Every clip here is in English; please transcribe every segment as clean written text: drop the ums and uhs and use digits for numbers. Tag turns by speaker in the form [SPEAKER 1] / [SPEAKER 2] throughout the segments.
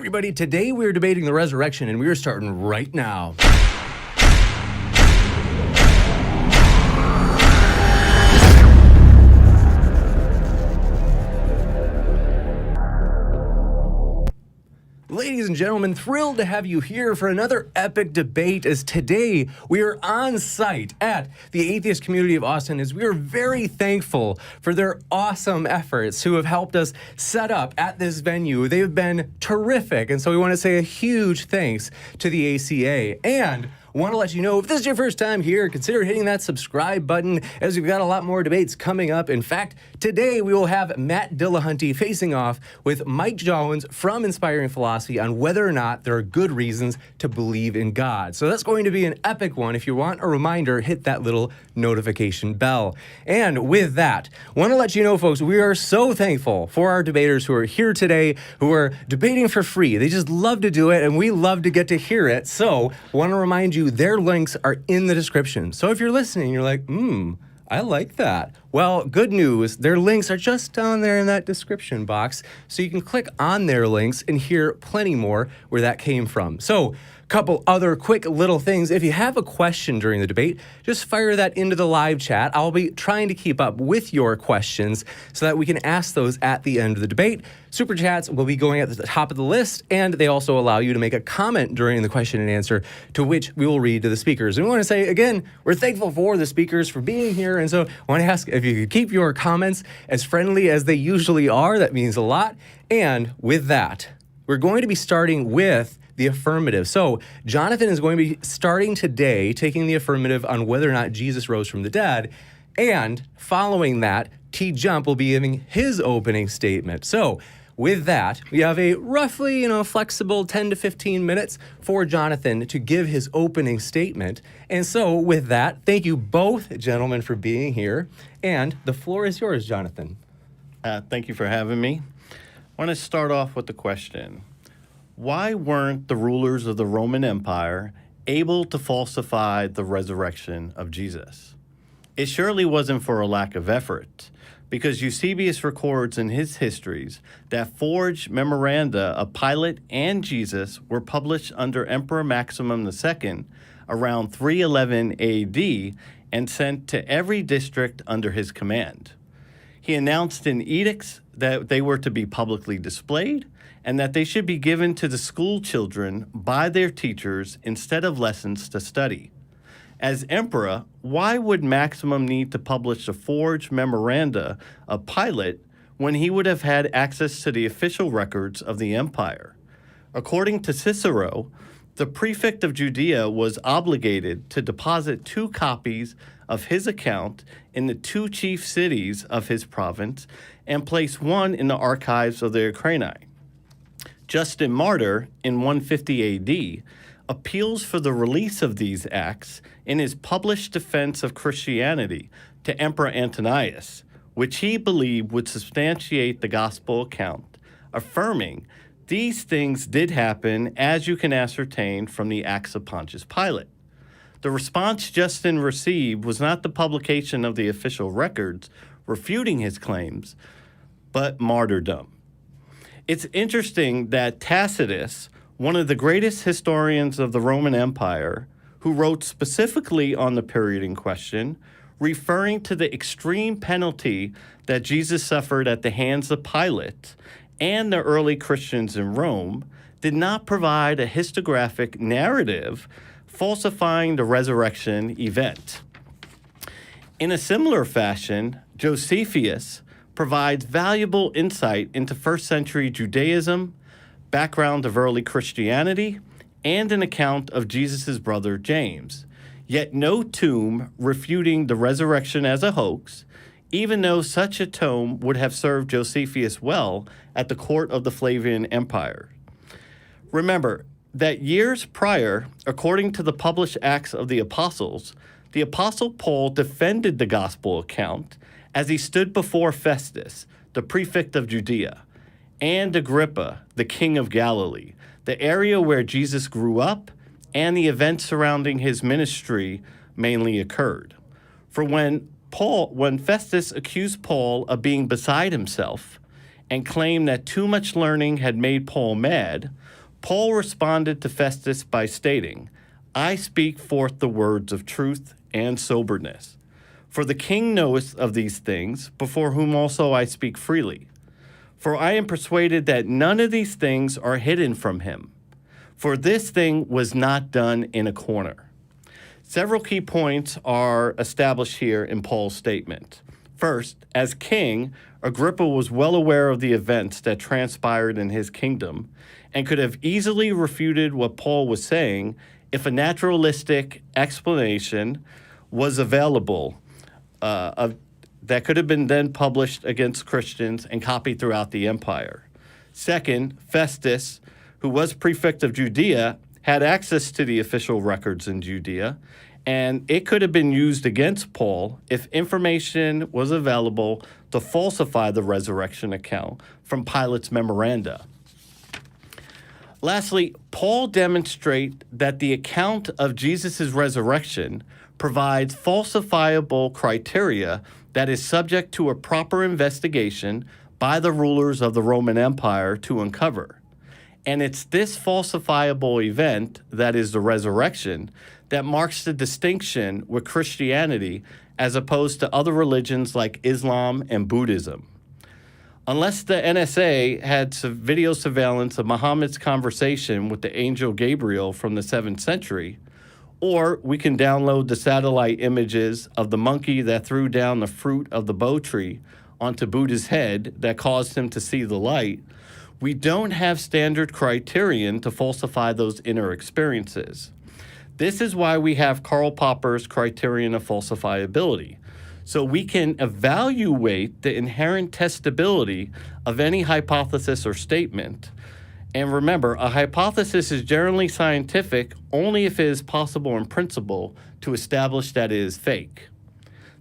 [SPEAKER 1] everybody. Today we're debating the resurrection, and we are starting right now. Ladies and gentlemen, thrilled to have you here for another epic debate, as today we are on site at the Atheist Community of Austin, as we are very thankful for their awesome efforts who have helped us set up at this venue. They've been terrific, and so we want to say a huge thanks to the ACA. And want to let you know, if this is your first time here, consider hitting that subscribe button, as we've got a lot more debates coming up. In fact, today we will have Matt Dillahunty facing off with Mike Jones from Inspiring Philosophy on whether or not there are good reasons to believe in God. So that's going to be an epic one. If you want a reminder, hit that little notification bell. And with that, want to let you know, folks, we are so thankful for our debaters who are here today, who are debating for free. They just love to do it, and we love to get to hear it. So want to remind you, their links are in the description. So if you're listening, you're like, I like that. Well, good news, their links are just down there in that description box. So you can click on their links and hear plenty more where that came from. So couple other quick little things. If you have a question during the debate, just fire that into the live chat. I'll be trying to keep up with your questions so that we can ask those at the end of the debate. Super chats will be going at the top of the list, and they also allow you to make a comment during the question and answer, to which we will read to the speakers. And we want to say, again, we're thankful for the speakers for being here, and so I want to ask if you could keep your comments as friendly as they usually are. That means a lot. And with that, we're going to be starting with the affirmative. So Jonathan is going to be starting today taking the affirmative on whether or not Jesus rose from the dead. And following that, TJump will be giving his opening statement. So with that, we have a roughly, flexible 10 to 15 minutes for Jonathan to give his opening statement. And so with that, thank you both gentlemen for being here. And the floor is yours, Jonathan.
[SPEAKER 2] Thank you for having me. I want to start off with the question. Why weren't the rulers of the Roman Empire able to falsify the resurrection of Jesus? It surely wasn't for a lack of effort, because Eusebius records in his histories that forged memoranda of Pilate and Jesus were published under Emperor Maximum II around 311 AD and sent to every district under his command. He announced in edicts that they were to be publicly displayed and that they should be given to the school children by their teachers instead of lessons to study. As emperor, why would Maximum need to publish a forged memoranda of Pilate when he would have had access to the official records of the empire? According to Cicero, the prefect of Judea was obligated to deposit 2 copies of his account in the 2 chief cities of his province and place one in the archives of the Ucrania. Justin Martyr, in 150 AD, appeals for the release of these acts in his published defense of Christianity to Emperor Antonius, which he believed would substantiate the gospel account, affirming these things did happen, as you can ascertain from the Acts of Pontius Pilate. The response Justin received was not the publication of the official records refuting his claims, but martyrdom. It's interesting that Tacitus, one of the greatest historians of the Roman Empire, who wrote specifically on the period in question, referring to the extreme penalty that Jesus suffered at the hands of Pilate and the early Christians in Rome, did not provide a historiographic narrative falsifying the resurrection event. In a similar fashion, Josephus provides valuable insight into first century Judaism, background of early Christianity, and an account of Jesus' brother James, yet no tomb refuting the resurrection as a hoax, even though such a tome would have served Josephus well at the court of the Flavian Empire. Remember that years prior, according to the published Acts of the Apostles, the Apostle Paul defended the gospel account as he stood before Festus, the prefect of Judea, and Agrippa, the king of Galilee, the area where Jesus grew up and the events surrounding his ministry mainly occurred. For when Festus accused Paul of being beside himself and claimed that too much learning had made Paul mad, Paul responded to Festus by stating, I speak forth the words of truth and soberness. For the king knoweth of these things, before whom also I speak freely. For I am persuaded that none of these things are hidden from him. For this thing was not done in a corner. Several key points are established here in Paul's statement. First, as king, Agrippa was well aware of the events that transpired in his kingdom and could have easily refuted what Paul was saying if a naturalistic explanation was available that could have been then published against Christians and copied throughout the empire. Second, Festus, who was prefect of Judea, had access to the official records in Judea, and it could have been used against Paul if information was available to falsify the resurrection account from Pilate's memoranda. Lastly, Paul demonstrates that the account of Jesus' resurrection provides falsifiable criteria that is subject to a proper investigation by the rulers of the Roman Empire to uncover. And it's this falsifiable event, that is the resurrection, that marks the distinction with Christianity as opposed to other religions like Islam and Buddhism. Unless the NSA had video surveillance of Muhammad's conversation with the angel Gabriel from the 7th century, or we can download the satellite images of the monkey that threw down the fruit of the bo tree onto Buddha's head that caused him to see the light, we don't have standard criterion to falsify those inner experiences. This is why we have Karl Popper's criterion of falsifiability, so we can evaluate the inherent testability of any hypothesis or statement. And remember, a hypothesis is generally scientific only if it is possible in principle to establish that it is fake.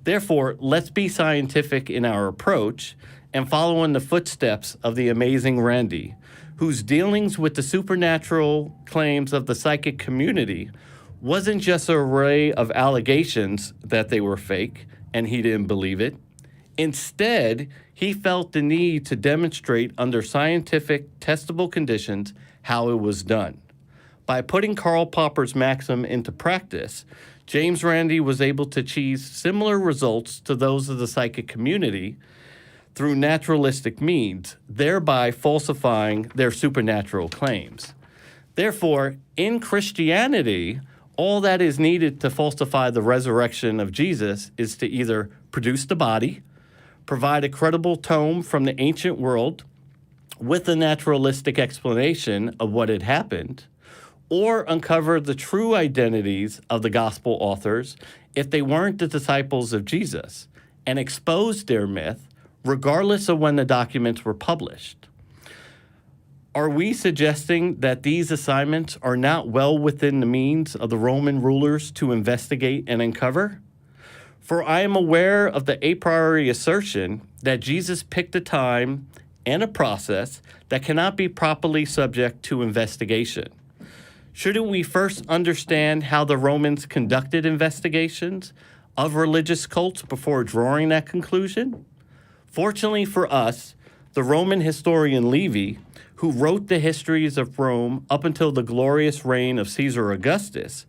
[SPEAKER 2] Therefore, let's be scientific in our approach and follow in the footsteps of the amazing Randy, whose dealings with the supernatural claims of the psychic community wasn't just an array of allegations that they were fake and he didn't believe it. Instead, he felt the need to demonstrate under scientific, testable conditions how it was done. By putting Karl Popper's maxim into practice, James Randi was able to achieve similar results to those of the psychic community through naturalistic means, thereby falsifying their supernatural claims. Therefore, in Christianity, all that is needed to falsify the resurrection of Jesus is to either produce the body, provide a credible tome from the ancient world with a naturalistic explanation of what had happened, or uncover the true identities of the gospel authors if they weren't the disciples of Jesus, and expose their myth regardless of when the documents were published. Are we suggesting that these assignments are not well within the means of the Roman rulers to investigate and uncover? For I am aware of the a priori assertion that Jesus picked a time and a process that cannot be properly subject to investigation. Shouldn't we first understand how the Romans conducted investigations of religious cults before drawing that conclusion? Fortunately for us, the Roman historian Livy, who wrote the histories of Rome up until the glorious reign of Caesar Augustus,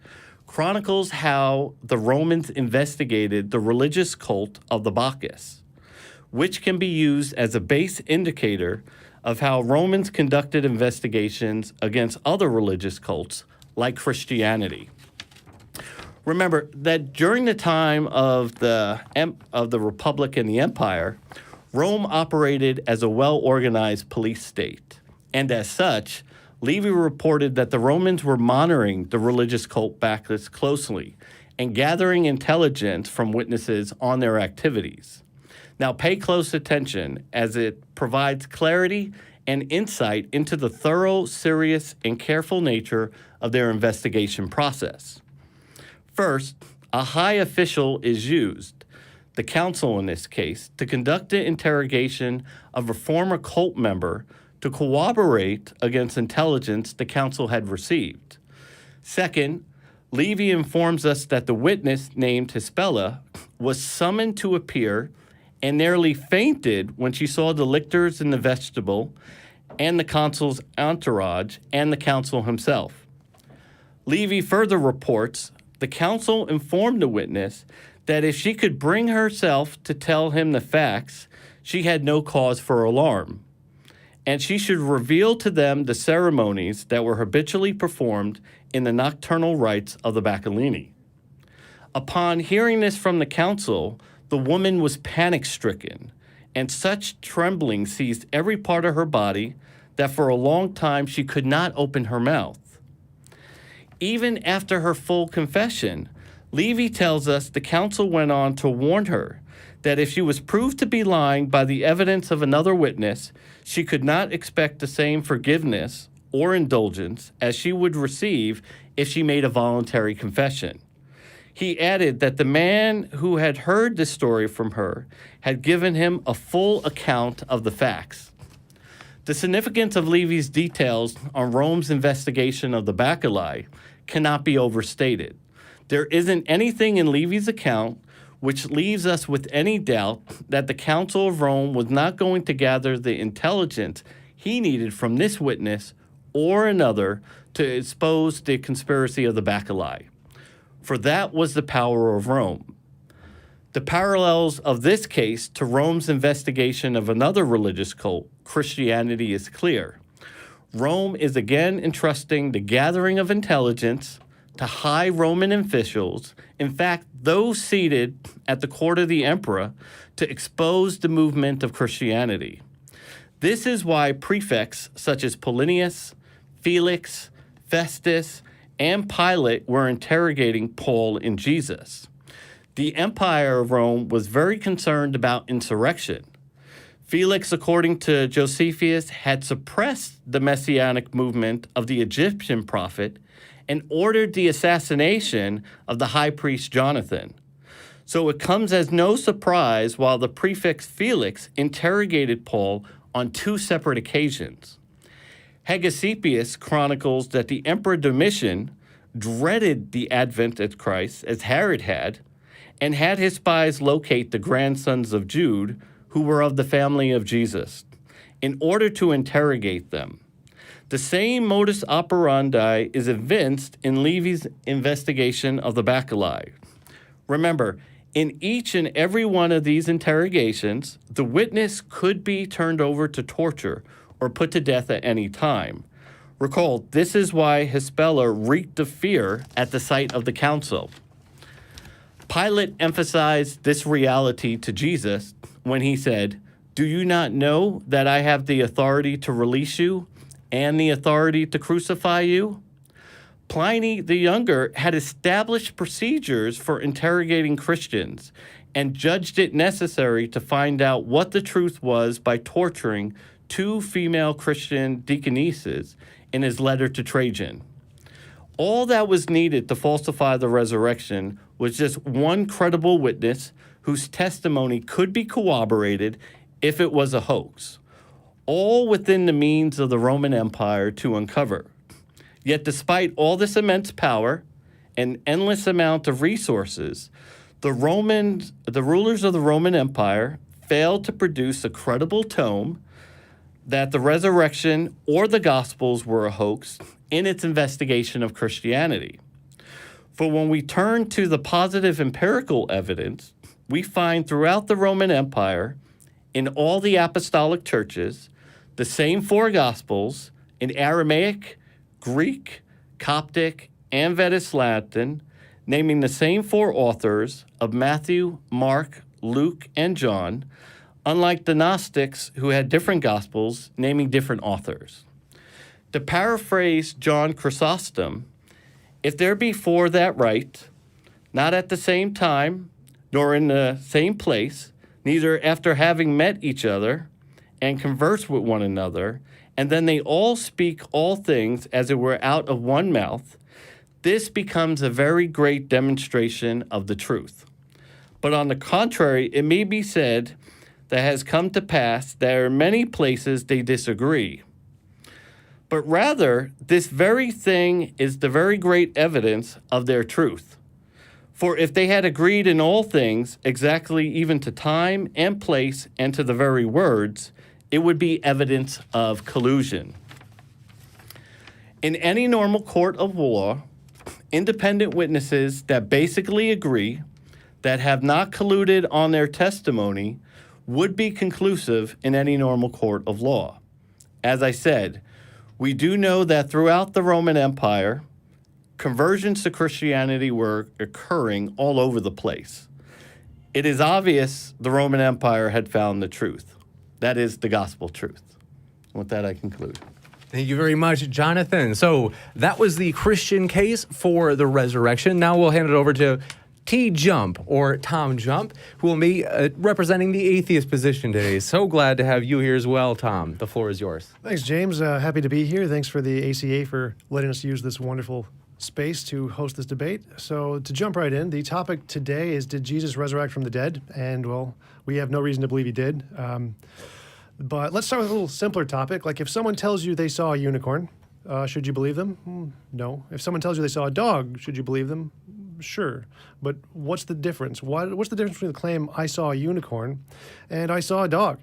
[SPEAKER 2] chronicles how the Romans investigated the religious cult of the Bacchus, which can be used as a base indicator of how Romans conducted investigations against other religious cults like Christianity. Remember that during the time of the Republic and the Empire, Rome operated as a well-organized police state, and as such, Livy reported that the Romans were monitoring the religious cult Bacchus closely and gathering intelligence from witnesses on their activities. Now pay close attention as it provides clarity and insight into the thorough, serious, and careful nature of their investigation process. First, a high official is used, the council in this case, to conduct the interrogation of a former cult member to corroborate against intelligence the council had received. Second, Livy informs us that the witness named Hispella was summoned to appear and nearly fainted when she saw the lictors in the vestibule and the consul's entourage, and the council himself. Levy further reports the council informed the witness that if she could bring herself to tell him the facts, she had no cause for alarm, and she should reveal to them the ceremonies that were habitually performed in the nocturnal rites of the Bacillini. Upon hearing this from the council, the woman was panic-stricken, and such trembling seized every part of her body that for a long time she could not open her mouth. Even after her full confession, Levy tells us the council went on to warn her that if she was proved to be lying by the evidence of another witness, she could not expect the same forgiveness or indulgence as she would receive if she made a voluntary confession. He added that the man who had heard the story from her had given him a full account of the facts. The significance of Levy's details on Rome's investigation of the Bacilli cannot be overstated. There isn't anything in Levy's account which leaves us with any doubt that the Council of Rome was not going to gather the intelligence he needed from this witness or another to expose the conspiracy of the Bacilli. For that was the power of Rome. The parallels of this case to Rome's investigation of another religious cult, Christianity, is clear. Rome is again entrusting the gathering of intelligence to high Roman officials, in fact, those seated at the court of the emperor, to expose the movement of Christianity. This is why prefects such as Polinius, Felix, Festus, and Pilate were interrogating Paul and Jesus. The Empire of Rome was very concerned about insurrection. Felix, according to Josephus, had suppressed the messianic movement of the Egyptian prophet and ordered the assassination of the high priest Jonathan. So it comes as no surprise while the prefect Felix interrogated Paul on two separate occasions. Hegesippus chronicles that the Emperor Domitian dreaded the advent of Christ, as Herod had, and had his spies locate the grandsons of Jude, who were of the family of Jesus, in order to interrogate them. The same modus operandi is evinced in Levy's investigation of the Bacilli. Remember, in each and every one of these interrogations, the witness could be turned over to torture or put to death at any time. Recall, this is why Hispella reeked of fear at the sight of the council. Pilate emphasized this reality to Jesus when he said, "Do you not know that I have the authority to release you and the authority to crucify you?" Pliny the Younger had established procedures for interrogating Christians and judged it necessary to find out what the truth was by torturing two female Christian deaconesses in his letter to Trajan. All that was needed to falsify the resurrection was just one credible witness whose testimony could be corroborated if it was a hoax, all within the means of the Roman Empire to uncover. Yet despite all this immense power and endless amount of resources, the rulers of the Roman Empire failed to produce a credible tome that the resurrection or the Gospels were a hoax in its investigation of Christianity. For when we turn to the positive empirical evidence, we find throughout the Roman Empire, in all the apostolic churches, the same four Gospels in Aramaic, Greek, Coptic, and Vetus Latin, naming the same four authors of Matthew, Mark, Luke, and John, unlike the Gnostics who had different Gospels naming different authors. To paraphrase John Chrysostom, if there be four that write, not at the same time, nor in the same place, neither after having met each other, and converse with one another, and then they all speak all things as it were out of one mouth, this becomes a very great demonstration of the truth. But on the contrary, it may be said that has come to pass that in many places they disagree. But rather, this very thing is the very great evidence of their truth. For if they had agreed in all things, exactly even to time and place and to the very words, it would be evidence of collusion. In any normal court of law, independent witnesses that basically agree, that have not colluded on their testimony, would be conclusive in any normal court of law. As I said, we do know that throughout the Roman Empire, conversions to Christianity were occurring all over the place. It is obvious the Roman Empire had found the truth. That is the gospel truth. With that, I conclude.
[SPEAKER 1] Thank you very much, Jonathan. So that was the Christian case for the resurrection. Now we'll hand it over to TJump, or Tom Jump, who will be representing the atheist position today. So glad to have you here as well, Tom. The floor is yours.
[SPEAKER 3] Thanks, James. Happy to be here. Thanks for the ACA for letting us use this wonderful space to host this debate. So to jump right in, the topic today is, did Jesus resurrect from the dead? And, well, we have no reason to believe he did. But let's start with a little simpler topic. Like, if someone tells you they saw a unicorn, should you believe them? No. If someone tells you they saw a dog, should you believe them? Sure. But what's the difference? What's the difference between the claim, I saw a unicorn, and I saw a dog?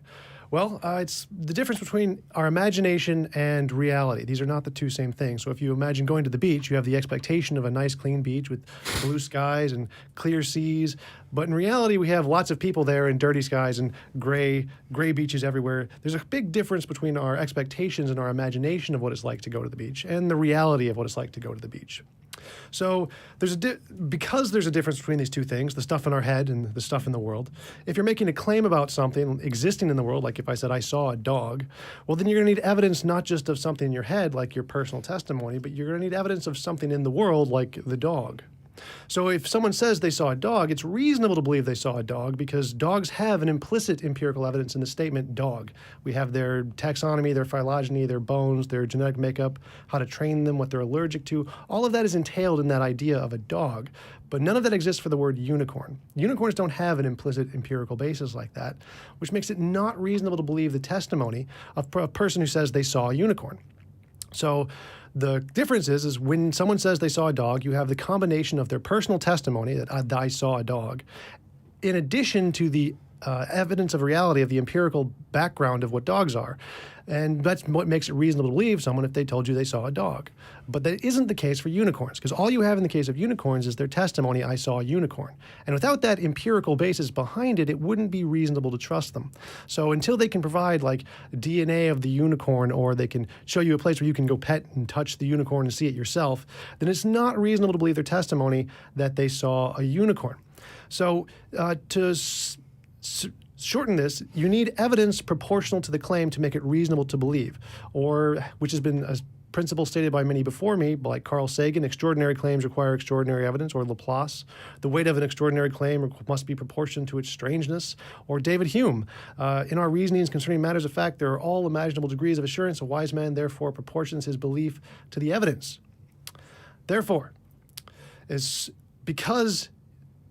[SPEAKER 3] Well, it's the difference between our imagination and reality. These are not the two same things. So if you imagine going to the beach, you have the expectation of a nice, clean beach with blue skies and clear seas. But in reality, we have lots of people there and dirty skies and gray beaches everywhere. There's a big difference between our expectations and our imagination of what it's like to go to the beach and the reality of what it's like to go to the beach. So because there's a difference between these two things, the stuff in our head and the stuff in the world, if you're making a claim about something existing in the world, like if I said I saw a dog, well, then you're going to need evidence not just of something in your head, like your personal testimony, but you're going to need evidence of something in the world, like the dog. So if someone says they saw a dog, it's reasonable to believe they saw a dog because dogs have an implicit empirical evidence in the statement dog. We have their taxonomy, their phylogeny, their bones, their genetic makeup, how to train them, what they're allergic to. All of that is entailed in that idea of a dog, but none of that exists for the word unicorn. Unicorns don't have an implicit empirical basis like that, which makes it not reasonable to believe the testimony of a person who says they saw a unicorn. So the difference is when someone says they saw a dog, you have the combination of their personal testimony that I saw a dog, in addition to the evidence of reality of the empirical background of what dogs are. And that's what makes it reasonable to believe someone if they told you they saw a dog. But that isn't the case for unicorns, because all you have in the case of unicorns is their testimony, I saw a unicorn. And without that empirical basis behind it, it wouldn't be reasonable to trust them. So until they can provide like DNA of the unicorn, or they can show you a place where you can go pet and touch the unicorn and see it yourself, then it's not reasonable to believe their testimony that they saw a unicorn. So shorten this, you need evidence proportional to the claim to make it reasonable to believe, or which has been a principle stated by many before me, like Carl Sagan, extraordinary claims require extraordinary evidence, or Laplace, the weight of an extraordinary claim must be proportioned to its strangeness, or David Hume, in our reasonings concerning matters of fact, there are all imaginable degrees of assurance. A wise man therefore proportions his belief to the evidence. Therefore, because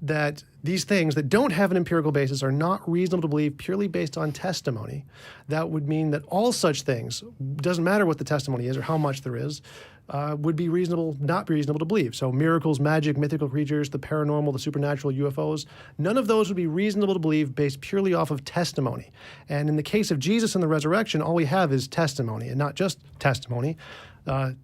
[SPEAKER 3] that these things that don't have an empirical basis are not reasonable to believe purely based on testimony, that would mean that all such things, doesn't matter what the testimony is or how much there is, would be not reasonable to believe. So miracles, magic, mythical creatures, the paranormal, the supernatural, UFOs, none of those would be reasonable to believe based purely off of testimony. And in the case of Jesus and the resurrection, all we have is testimony, and not just testimony.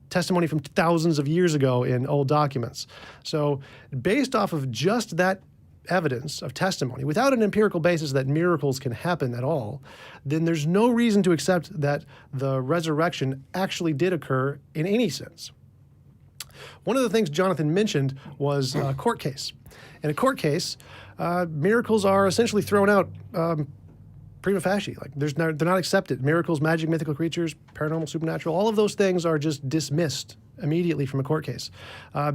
[SPEAKER 3] Testimony from thousands of years ago in old documents. So based off of just that evidence of testimony, without an empirical basis that miracles can happen at all, then there's no reason to accept that the resurrection actually did occur in any sense. One of the things Jonathan mentioned was a court case. In a court case, miracles are essentially thrown out prima facie. Like they're not accepted. Miracles, magic, mythical creatures, paranormal, supernatural, all of those things are just dismissed immediately from a court case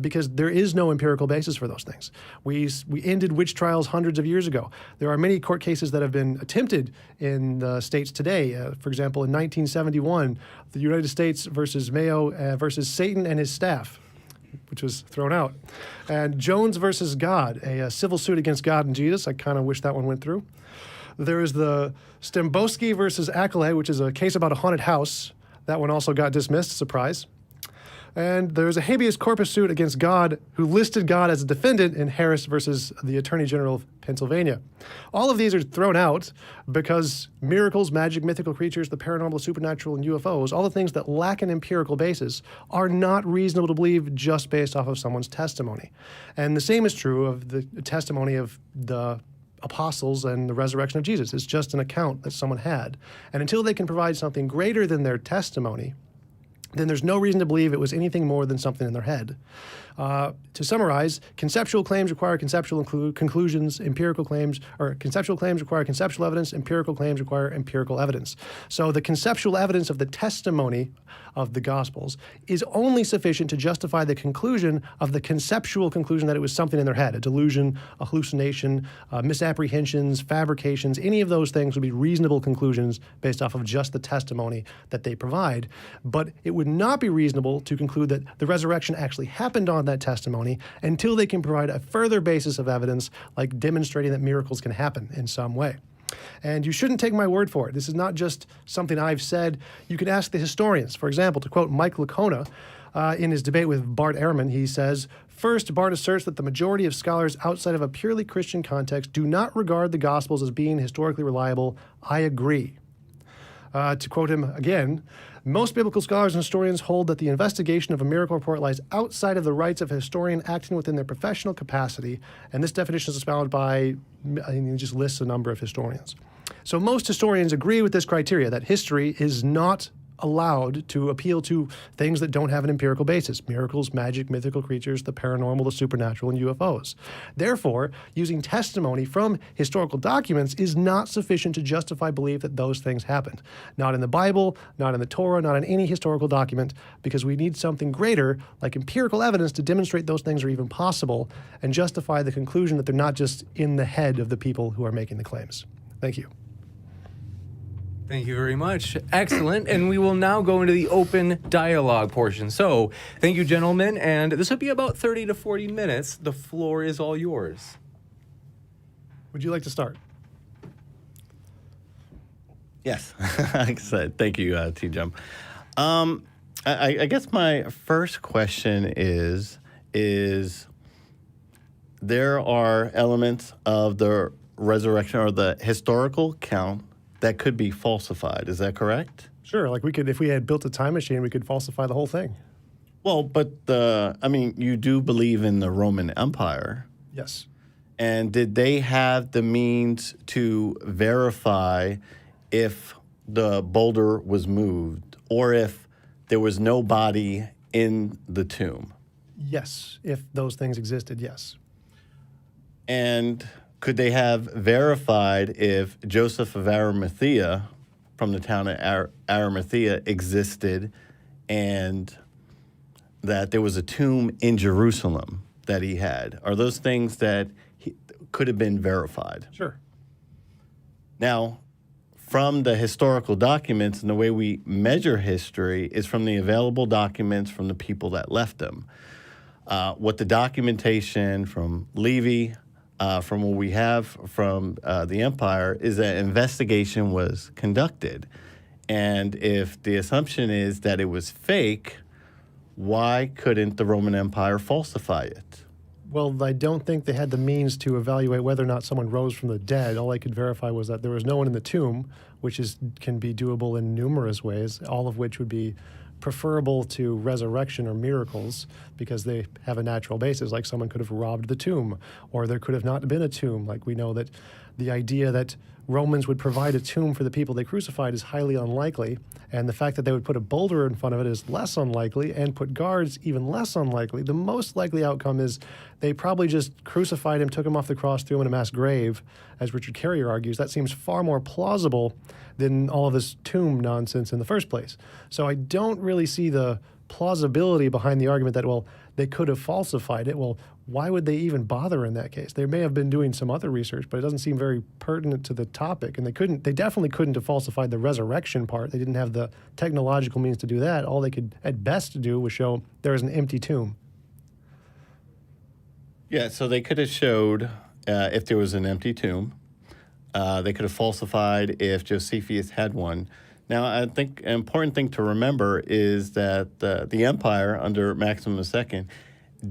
[SPEAKER 3] because there is no empirical basis for those things. We ended witch trials hundreds of years ago. There are many court cases that have been attempted in the states today. For example, in 1971, the United States versus Mayo versus Satan and his staff, which was thrown out. And Jones versus God, a civil suit against God and Jesus. I kind of wish that one went through. There is the Stembowski versus Accolade, which is a case about a haunted house. That one also got dismissed, surprise. And there's a habeas corpus suit against God who listed God as a defendant in Harris versus the Attorney General of Pennsylvania. All of these are thrown out because miracles, magic, mythical creatures, the paranormal, supernatural, and UFOs, all the things that lack an empirical basis, are not reasonable to believe just based off of someone's testimony. And the same is true of the testimony of the apostles and the resurrection of Jesus. It's just an account that someone had. And until they can provide something greater than their testimony, then there's no reason to believe it was anything more than something in their head. To summarize, conceptual claims require conceptual conclusions, conceptual claims require conceptual evidence, empirical claims require empirical evidence. So the conceptual evidence of the testimony of the Gospels is only sufficient to justify the conclusion of the conceptual conclusion that it was something in their head, a delusion, a hallucination, misapprehensions, fabrications. Any of those things would be reasonable conclusions based off of just the testimony that they provide. But it would not be reasonable to conclude that the resurrection actually happened on that testimony until they can provide a further basis of evidence, like demonstrating that miracles can happen in some way. And you shouldn't take my word for it. This is not just something I've said. You can ask the historians. For example, to quote Mike Licona in his debate with Bart Ehrman, he says, "First, Bart asserts that the majority of scholars outside of a purely Christian context do not regard the Gospels as being historically reliable. I agree." To quote him again, "Most biblical scholars and historians hold that the investigation of a miracle report lies outside of the rights of a historian acting within their professional capacity, and this definition is expounded by," and he just lists a number of historians. So most historians agree with this criteria, that history is not allowed to appeal to things that don't have an empirical basis: miracles, magic, mythical creatures, the paranormal, the supernatural, and UFOs. Therefore, using testimony from historical documents is not sufficient to justify belief that those things happened. Not in the Bible, not in the Torah, not in any historical document, because we need something greater, like empirical evidence, to demonstrate those things are even possible and justify the conclusion that they're not just in the head of the people who are making the claims. Thank you.
[SPEAKER 1] Thank you very much. Excellent. And we will now go into the open dialogue portion. So thank you, gentlemen. And this will be about 30 to 40 minutes. The floor is all yours.
[SPEAKER 3] Would you like to start?
[SPEAKER 2] Yes, like I said, thank you, TJump. I guess my first question is there are elements of the resurrection or the historical count that could be falsified. Is that correct?
[SPEAKER 3] Sure. Like if we had built a time machine, we could falsify the whole thing.
[SPEAKER 2] Well, but you do believe in the Roman Empire.
[SPEAKER 3] Yes.
[SPEAKER 2] And did they have the means to verify if the boulder was moved or if there was no body in the tomb?
[SPEAKER 3] Yes. If those things existed, yes.
[SPEAKER 2] And could they have verified if Joseph of Arimathea, from the town of Arimathea, existed and that there was a tomb in Jerusalem that he had? Are those things that could have been verified?
[SPEAKER 3] Sure.
[SPEAKER 2] Now, from the historical documents, and the way we measure history is from the available documents from the people that left them. What the documentation from Levy, from what we have from the empire, is that investigation was conducted. And if the assumption is that it was fake, why couldn't the Roman Empire falsify it?
[SPEAKER 3] Well, I don't think they had the means to evaluate whether or not someone rose from the dead. All I could verify was that there was no one in the tomb, which can be doable in numerous ways, all of which would be preferable to resurrection or miracles because they have a natural basis, like someone could have robbed the tomb, or there could have not been a tomb. Like we know that the idea that Romans would provide a tomb for the people they crucified is highly unlikely, and the fact that they would put a boulder in front of it is less unlikely, and put guards even less unlikely. The most likely outcome is they probably just crucified him, took him off the cross, threw him in a mass grave, as Richard Carrier argues. That seems far more plausible than all of this tomb nonsense in the first place. So I don't really see the plausibility behind the argument that, well, they could have falsified it. Well, why would they even bother in that case? They may have been doing some other research, but it doesn't seem very pertinent to the topic. And they definitely couldn't have falsified the resurrection part. They didn't have the technological means to do that. All they could at best do was show there is an empty tomb.
[SPEAKER 2] Yeah, so they could have showed if there was an empty tomb. They could have falsified if Josephus had one. Now, I think an important thing to remember is that the empire under Maximum II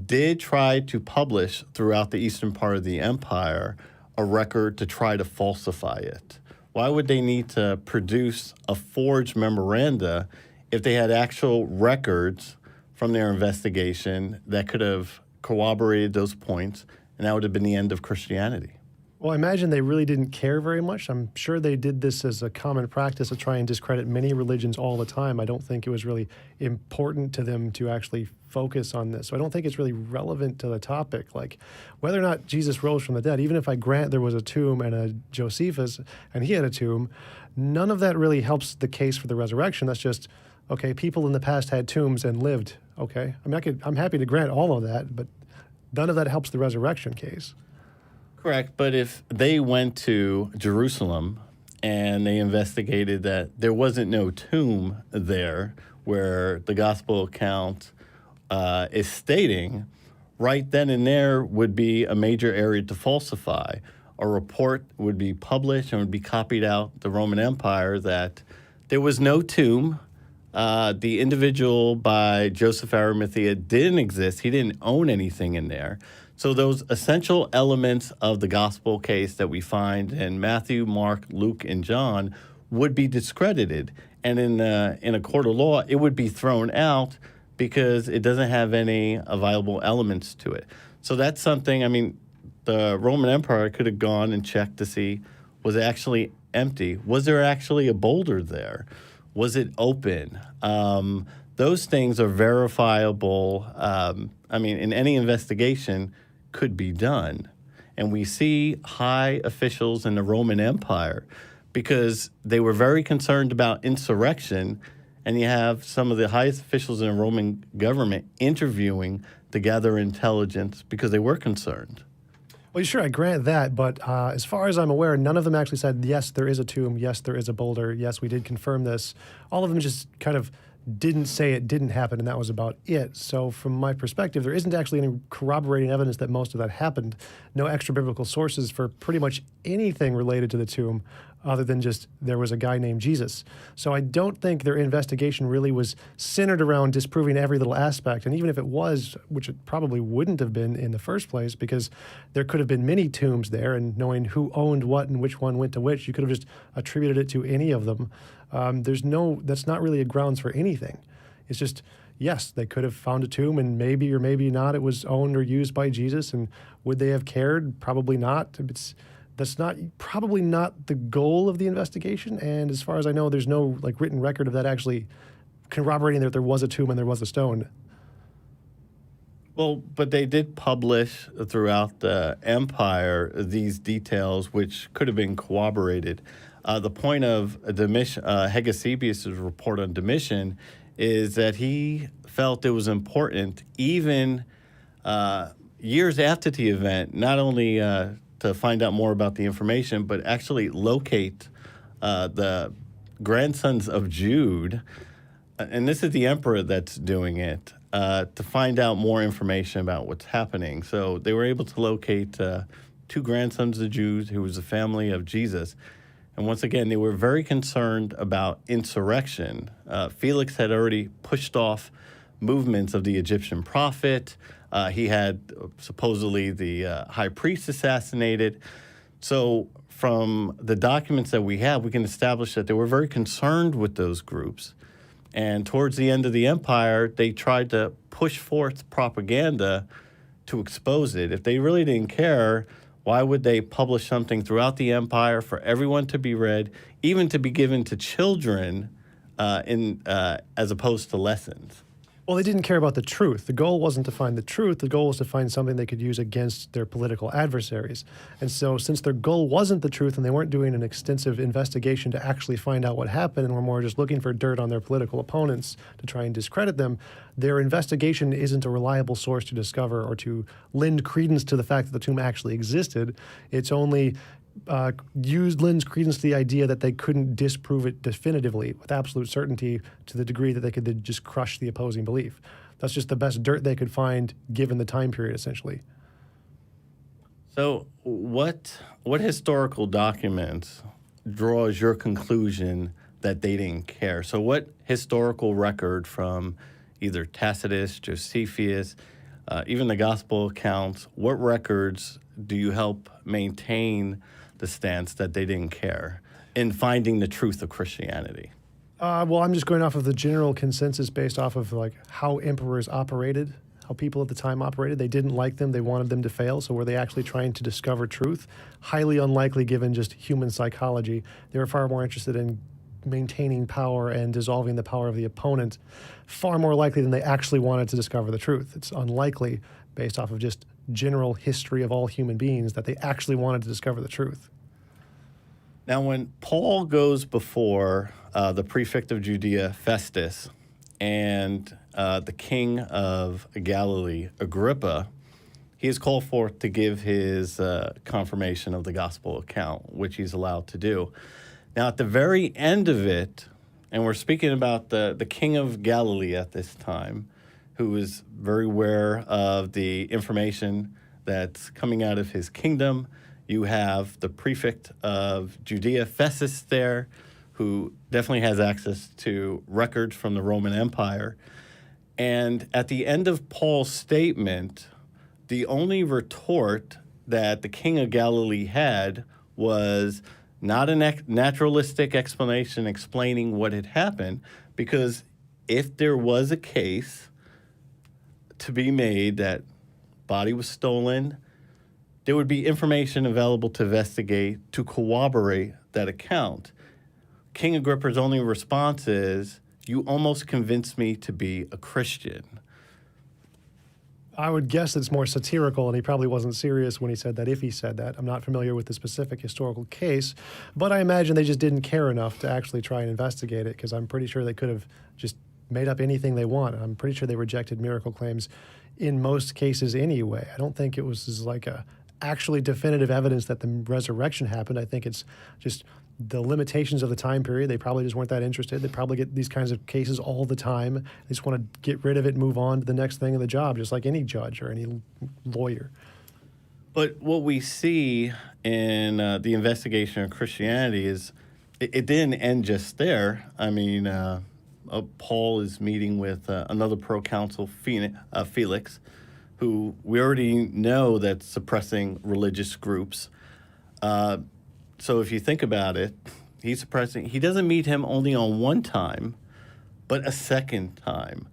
[SPEAKER 2] did try to publish throughout the eastern part of the empire a record to try to falsify it. Why would they need to produce a forged memoranda if they had actual records from their investigation that could have corroborated those points, and that would have been the end of Christianity?
[SPEAKER 3] Well, I imagine they really didn't care very much. I'm sure they did this as a common practice to try and discredit many religions all the time. I don't think it was really important to them to actually focus on this. So I don't think it's really relevant to the topic. Like whether or not Jesus rose from the dead, even if I grant there was a tomb and a Josephus and he had a tomb, none of that really helps the case for the resurrection. That's just, okay, people in the past had tombs and lived. Okay. I mean, I'm happy to grant all of that, but none of that helps the resurrection case.
[SPEAKER 2] Correct, but if they went to Jerusalem and they investigated that there wasn't no tomb there where the gospel account is stating, right then and there would be a major area to falsify. A report would be published and would be copied out the Roman Empire that there was no tomb. The individual by Joseph Arimathea didn't exist. He didn't own anything in there. So those essential elements of the gospel case that we find in Matthew, Mark, Luke, and John would be discredited. And in a court of law, it would be thrown out because it doesn't have any viable elements to it. So that's something, I mean, the Roman Empire could have gone and checked to see, was it actually empty? Was there actually a boulder there? Was it open? Those things are verifiable. In any investigation could be done. And we see high officials in the Roman Empire because they were very concerned about insurrection. And you have some of the highest officials in the Roman government interviewing to gather intelligence because they were concerned.
[SPEAKER 3] Well, sure, I grant that, but as far as I'm aware, none of them actually said, yes, there is a tomb, yes, there is a boulder, yes, we did confirm this. All of them just kind of didn't say it didn't happen, and that was about it. So from my perspective, there isn't actually any corroborating evidence that most of that happened. No extra biblical sources for pretty much anything related to the tomb other than just there was a guy named Jesus. So I don't think their investigation really was centered around disproving every little aspect. And even if it was, which it probably wouldn't have been in the first place, because there could have been many tombs there, and knowing who owned what and which one went to which, you could have just attributed it to any of them. That's not really a grounds for anything. It's just, yes, they could have found a tomb, and maybe or maybe not it was owned or used by Jesus. And would they have cared? Probably not. That's probably not the goal of the investigation. And as far as I know, there's no written record of that actually corroborating that there was a tomb and there was a stone.
[SPEAKER 2] Well, but they did publish throughout the empire these details which could have been corroborated. The point of Hegesippus' report on Domitian is that he felt it was important, even years after the event, not only to find out more about the information, but actually locate the grandsons of Jude, and this is the emperor that's doing it, to find out more information about what's happening. So they were able to locate two grandsons of Jude who was a family of Jesus. And once again, they were very concerned about insurrection. Felix had already pushed off movements of the Egyptian prophet. He had supposedly the high priest assassinated. So from the documents that we have, we can establish that they were very concerned with those groups. And towards the end of the empire, they tried to push forth propaganda to expose it. If they really didn't care, why would they publish something throughout the empire for everyone to be read, even to be given to children as opposed to lessons?
[SPEAKER 3] Well, they didn't care about the truth. The goal wasn't to find the truth. The goal was to find something they could use against their political adversaries. And so since their goal wasn't the truth and they weren't doing an extensive investigation to actually find out what happened and were more just looking for dirt on their political opponents to try and discredit them, their investigation isn't a reliable source to discover or to lend credence to the fact that the tomb actually existed. It's only lends credence to the idea that they couldn't disprove it definitively with absolute certainty to the degree that they could then just crush the opposing belief. That's just the best dirt they could find given the time period, essentially.
[SPEAKER 2] So what historical documents draws your conclusion that they didn't care. So what historical record from either Tacitus, Josephus, even the gospel accounts, what records do you help maintain the stance that they didn't care in finding the truth of Christianity?
[SPEAKER 3] Well, I'm just going off of the general consensus based off of like how emperors operated, how people at the time operated. They didn't like them. They wanted them to fail. So were they actually trying to discover truth? Highly unlikely given just human psychology. They were far more interested in maintaining power and dissolving the power of the opponent, far more likely than they actually wanted to discover the truth. It's unlikely based off of just general history of all human beings that they actually wanted to discover the truth.
[SPEAKER 2] Now, when Paul goes before the prefect of Judea, Festus, and the king of Galilee, Agrippa, he is called forth to give his confirmation of the gospel account, which he's allowed to do. Now, at the very end of it, and we're speaking about the king of Galilee at this time, who is very aware of the information that's coming out of his kingdom. You have the prefect of Judea, Festus, there, who definitely has access to records from the Roman Empire. And at the end of Paul's statement, the only retort that the king of Galilee had was not a naturalistic explanation explaining what had happened, because if there was a case to be made that body was stolen, there would be information available to investigate to corroborate that account. King Agrippa's only response is, "You almost convinced me to be a Christian."
[SPEAKER 3] I would guess it's more satirical, and he probably wasn't serious when he said that, if he said that. I'm not familiar with the specific historical case, but I imagine they just didn't care enough to actually try and investigate it, because I'm pretty sure they could have just made up anything they want. I'm pretty sure they rejected miracle claims in most cases anyway. I don't think it was like a actually definitive evidence that the resurrection happened. I think it's just the limitations of the time period. They probably just weren't that interested. They probably get these kinds of cases all the time. They just want to get rid of it and move on to the next thing in the job, just like any judge or any lawyer.
[SPEAKER 2] But what we see in the investigation of Christianity is it didn't end just there. I mean, Paul is meeting with another proconsul, Felix, who we already know that's suppressing religious groups. So if you think about it, he's suppressing. He doesn't meet him only on one time, but a second time.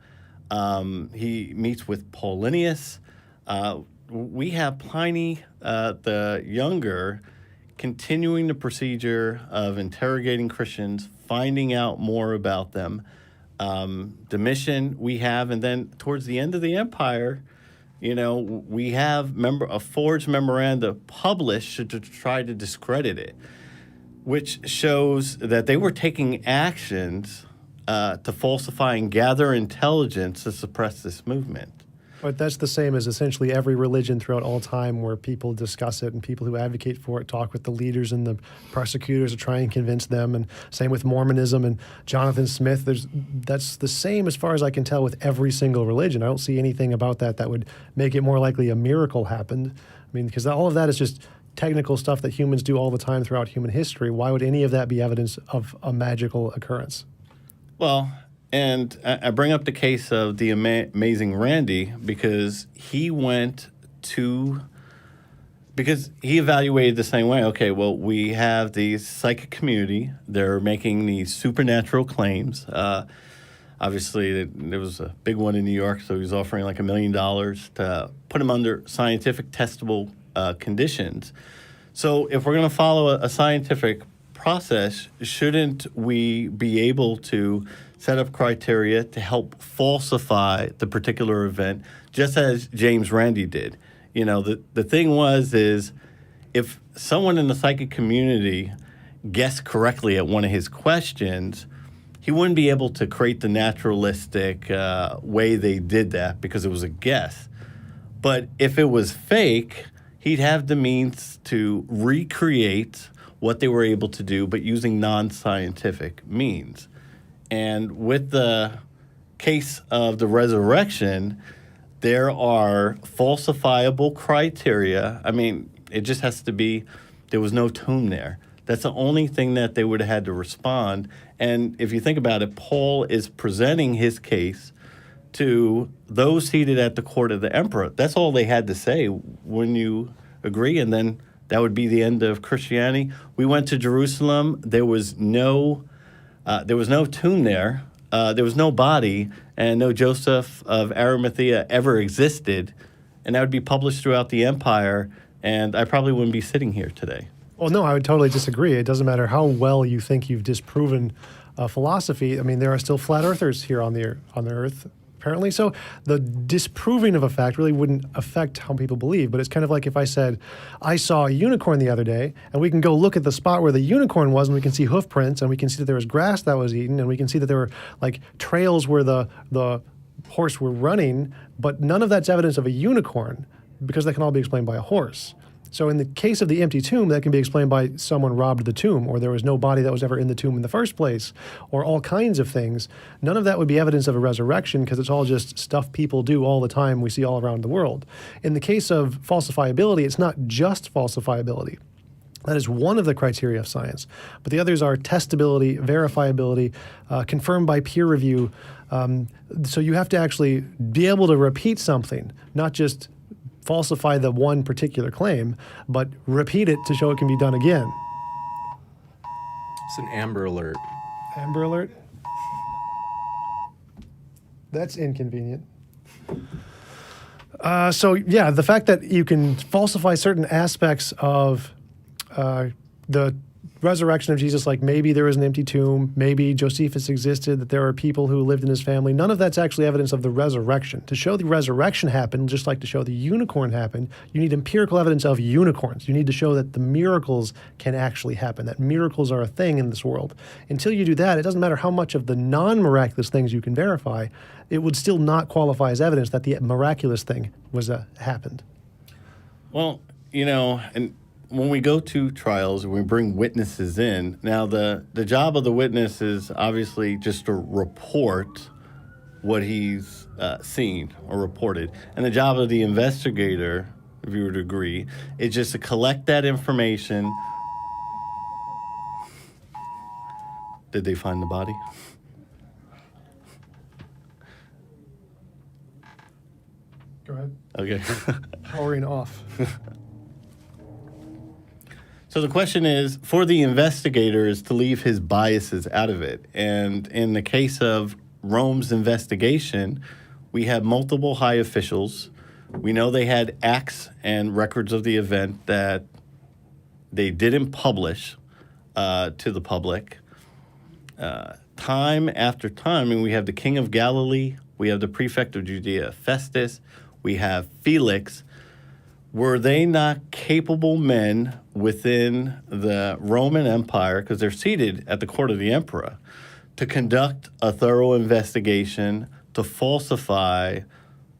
[SPEAKER 2] He meets with Paulinius. We have Pliny the Younger continuing the procedure of interrogating Christians, finding out more about them. Domitian we have, and then towards the end of the empire, we have a forged memoranda published to try to discredit it, which shows that they were taking actions to falsify and gather intelligence to suppress this movement.
[SPEAKER 3] But that's the same as essentially every religion throughout all time, where people discuss it and people who advocate for it talk with the leaders and the prosecutors to try and convince them. And same with Mormonism and Jonathan Smith. That's the same as far as I can tell with every single religion. I don't see anything about that would make it more likely a miracle happened. I mean, because all of that is just technical stuff that humans do all the time throughout human history. Why would any of that be evidence of a magical occurrence?
[SPEAKER 2] Well, and I bring up the case of the amazing Randy because he evaluated the same way. Okay, well, we have the psychic community. They're making these supernatural claims. Obviously, there was a big one in New York, so he was offering like $1 million to put him under scientific testable conditions. So if we're going to follow a scientific process, shouldn't we be able to set up criteria to help falsify the particular event, just as James Randi did? The thing is if someone in the psychic community guessed correctly at one of his questions, he wouldn't be able to create the naturalistic way they did that because it was a guess. But if it was fake, he'd have the means to recreate what they were able to do, but using non-scientific means. And with the case of the resurrection, there are falsifiable criteria. I mean, it just has to be, there was no tomb there. That's the only thing that they would have had to respond. And if you think about it, Paul is presenting his case to those seated at the court of the emperor. That's all they had to say. Wouldn't you agree? And then that would be the end of Christianity. We went to Jerusalem. There was no tomb there. There was no body, and no Joseph of Arimathea ever existed. And that would be published throughout the empire, and I probably wouldn't be sitting here today.
[SPEAKER 3] Well, no, I would totally disagree. It doesn't matter how well you think you've disproven philosophy. I mean, there are still flat earthers here on the earth, apparently. So the disproving of a fact really wouldn't affect how people believe. But it's kind of like if I said, I saw a unicorn the other day, and we can go look at the spot where the unicorn was, and we can see hoof prints, and we can see that there was grass that was eaten, and we can see that there were like trails where the horse were running, but none of that's evidence of a unicorn because that can all be explained by a horse. So in the case of the empty tomb, that can be explained by someone robbed the tomb, or there was no body that was ever in the tomb in the first place, or all kinds of things. None of that would be evidence of a resurrection because it's all just stuff people do all the time we see all around the world. In the case of falsifiability, it's not just falsifiability. That is one of the criteria of science. But the others are testability, verifiability, confirmed by peer review. So you have to actually be able to repeat something, not just falsify the one particular claim, but repeat it to show it can be done again.
[SPEAKER 1] It's an Amber Alert.
[SPEAKER 3] Amber Alert? That's inconvenient. So yeah, the fact that you can falsify certain aspects of the resurrection of Jesus, like maybe there was an empty tomb, maybe Josephus existed, that there are people who lived in his family. None of that's actually evidence of the resurrection. To show the resurrection happened, just like to show the unicorn happened, you need empirical evidence of unicorns. You need to show that the miracles can actually happen, that miracles are a thing in this world. Until you do that, it doesn't matter how much of the non-miraculous things you can verify, it would still not qualify as evidence that the miraculous thing was happened.
[SPEAKER 2] Well, and when we go to trials and we bring witnesses in, now the job of the witness is obviously just to report what he's seen or reported. And the job of the investigator, if you would agree, is just to collect that information. Did they find the body?
[SPEAKER 3] Go ahead.
[SPEAKER 2] Okay.
[SPEAKER 3] Powering off.
[SPEAKER 2] So the question is for the investigators to leave his biases out of it. And in the case of Rome's investigation, we have multiple high officials. We know they had acts and records of the event that they didn't publish to the public. Time after time, and we have the king of Galilee, we have the prefect of Judea, Festus, we have Felix. Were they not capable men within the Roman Empire, because they're seated at the court of the emperor, to conduct a thorough investigation to falsify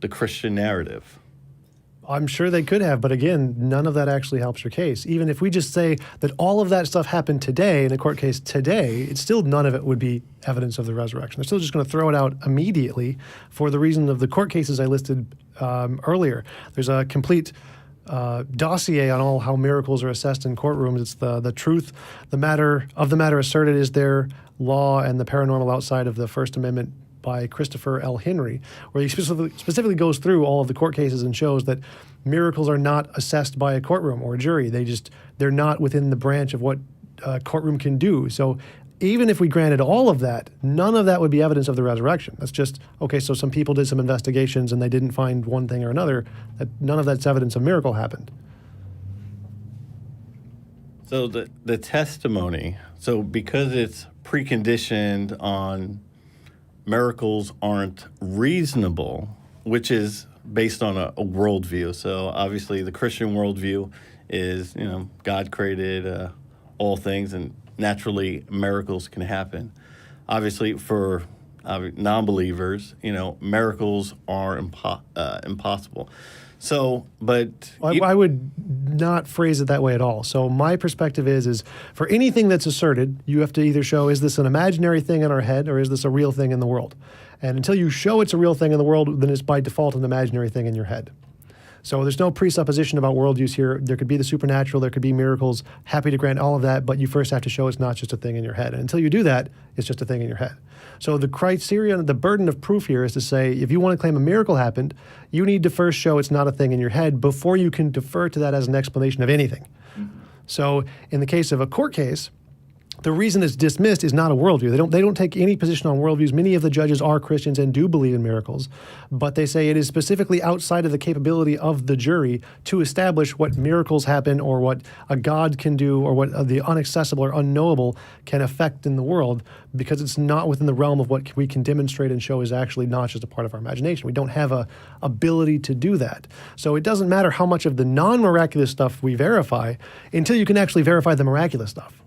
[SPEAKER 2] the Christian narrative?
[SPEAKER 3] I'm sure they could have, but again, none of that actually helps your case. Even if we just say that all of that stuff happened today, in a court case today, it's still none of it would be evidence of the resurrection. They're still just going to throw it out immediately for the reason of the court cases I listed earlier. There's a complete dossier on all how miracles are assessed in courtrooms. It's the truth, the matter asserted is their law and the paranormal outside of the First Amendment by Christopher L. Henry, where he specifically goes through all of the court cases and shows that miracles are not assessed by a courtroom or a jury. They're not within the branch of what a courtroom can do. So even if we granted all of that, none of that would be evidence of the resurrection. That's just, okay, so some people did some investigations and they didn't find one thing or another. None of that's evidence a miracle happened.
[SPEAKER 2] So the testimony, so because it's preconditioned on miracles aren't reasonable, which is based on a worldview. So obviously the Christian worldview is, God created all things and naturally miracles can happen. Obviously for non-believers, miracles are impossible. So, but
[SPEAKER 3] I would not phrase it that way at all. So my perspective is for anything that's asserted, you have to either show, is this an imaginary thing in our head or is this a real thing in the world? And until you show it's a real thing in the world, then it's by default an imaginary thing in your head. So there's no presupposition about worldviews here. There could be the supernatural, there could be miracles. Happy to grant all of that, but you first have to show it's not just a thing in your head. And until you do that, it's just a thing in your head. So the criteria, the burden of proof here is to say, if you want to claim a miracle happened, you need to first show it's not a thing in your head before you can defer to that as an explanation of anything. So in the case of a court case, the reason it's dismissed is not a worldview. They don't take any position on worldviews. Many of the judges are Christians and do believe in miracles, but they say it is specifically outside of the capability of the jury to establish what miracles happen or what a God can do or what the inaccessible or unknowable can affect in the world, because it's not within the realm of what we can demonstrate and show is actually not just a part of our imagination. We don't have a ability to do that. So it doesn't matter how much of the non-miraculous stuff we verify until you can actually verify the miraculous stuff.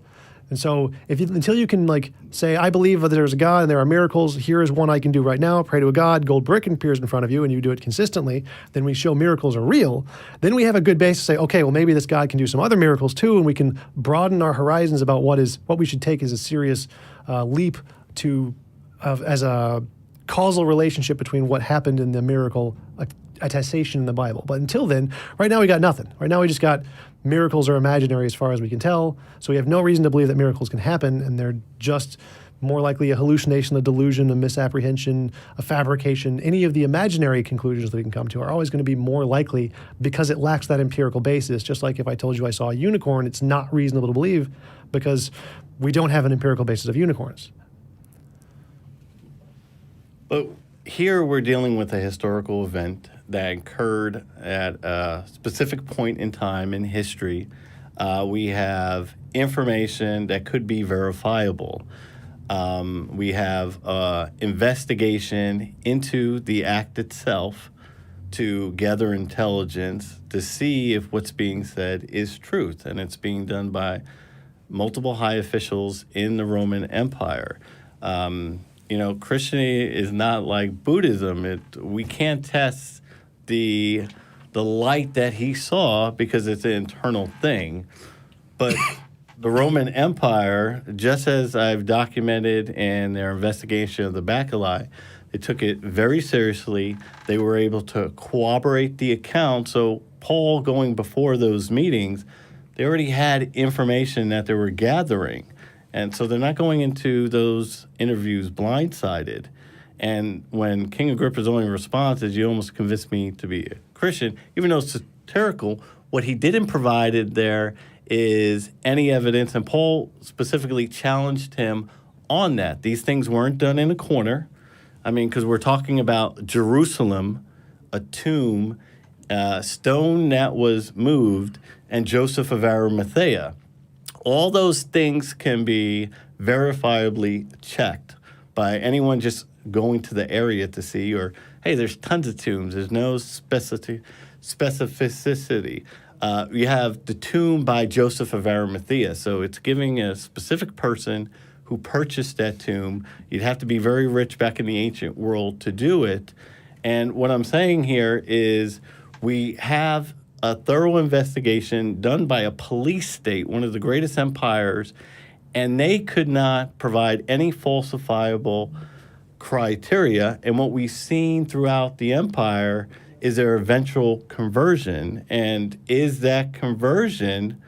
[SPEAKER 3] And so until you can say, I believe that there's a God and there are miracles, here is one I can do right now, pray to a God, gold brick appears in front of you and you do it consistently, then we show miracles are real, then we have a good base to say, okay, well maybe this God can do some other miracles too, and we can broaden our horizons about what we should take as a serious leap as a causal relationship between what happened in the miracle attestation in the Bible. But until then, right now we got nothing. Right now we just got miracles are imaginary as far as we can tell, so we have no reason to believe that miracles can happen, and they're just more likely a hallucination, a delusion, a misapprehension, a fabrication. Any of the imaginary conclusions that we can come to are always going to be more likely because it lacks that empirical basis. Just like if I told you I saw a unicorn, it's not reasonable to believe because we don't have an empirical basis of unicorns.
[SPEAKER 2] But here we're dealing with a historical event that occurred at a specific point in time in history. We have information that could be verifiable. We have investigation into the act itself to gather intelligence to see if what's being said is truth, and it's being done by multiple high officials in the Roman Empire. Christianity is not like Buddhism. We can't test the light that he saw because it's an internal thing. But the Roman Empire, just as I've documented in their investigation of the Bacilli, they took it very seriously. They were able to corroborate the account. So Paul, going before those meetings, they already had information that they were gathering. And so they're not going into those interviews blindsided. And when King Agrippa's only response is, you almost convinced me to be a Christian, even though it's satirical, what he didn't provide there is any evidence. And Paul specifically challenged him on that. These things weren't done in a corner. Because we're talking about Jerusalem, a tomb, stone that was moved, and Joseph of Arimathea. All those things can be verifiably checked by anyone just going to the area to see, or, hey, there's tons of tombs. There's no specificity. You have the tomb by Joseph of Arimathea. So it's giving a specific person who purchased that tomb. You'd have to be very rich back in the ancient world to do it. And what I'm saying here is we have a thorough investigation done by a police state, one of the greatest empires, and they could not provide any falsifiable criteria. And what we've seen throughout the empire is their eventual conversion. And is that conversion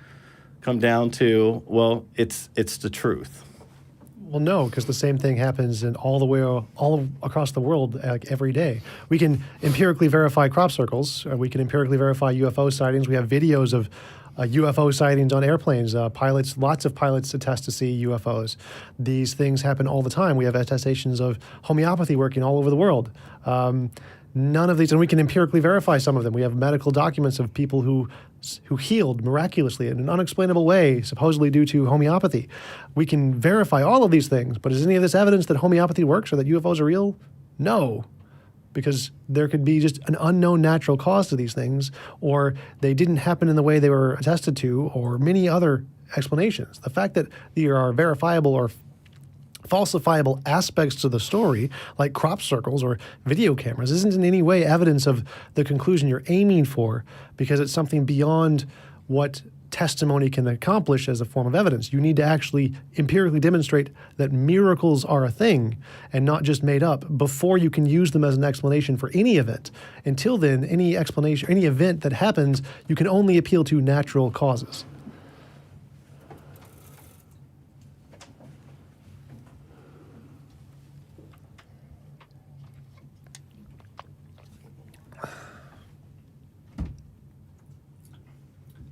[SPEAKER 2] come down to, well, it's the truth?
[SPEAKER 3] Well, no, because the same thing happens all across the world every day. We can empirically verify crop circles. We can empirically verify UFO sightings. We have videos of UFO sightings on airplanes. Lots of pilots attest to see UFOs. These things happen all the time. We have attestations of homeopathy working all over the world. None of these, and we can empirically verify some of them. We have medical documents of people who healed miraculously in an unexplainable way, supposedly due to homeopathy. We can verify all of these things, but is any of this evidence that homeopathy works or that UFOs are real? No, because there could be just an unknown natural cause to these things, or they didn't happen in the way they were attested to, or many other explanations. The fact that there are verifiable or falsifiable aspects to the story, like crop circles or video cameras, isn't in any way evidence of the conclusion you're aiming for, because it's something beyond what testimony can accomplish as a form of evidence. You need to actually empirically demonstrate that miracles are a thing and not just made up before you can use them as an explanation for any event. Until then, any explanation, any event that happens, you can only appeal to natural causes.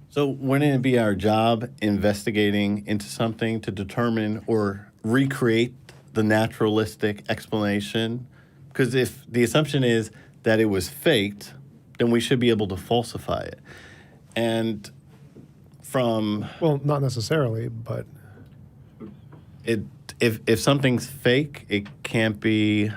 [SPEAKER 2] So wouldn't it be our job investigating into something to determine or recreate the naturalistic explanation? Because if the assumption is that it was faked, then we should be able to falsify it. And from
[SPEAKER 3] Well, not necessarily, but
[SPEAKER 2] if something's fake, it can't be.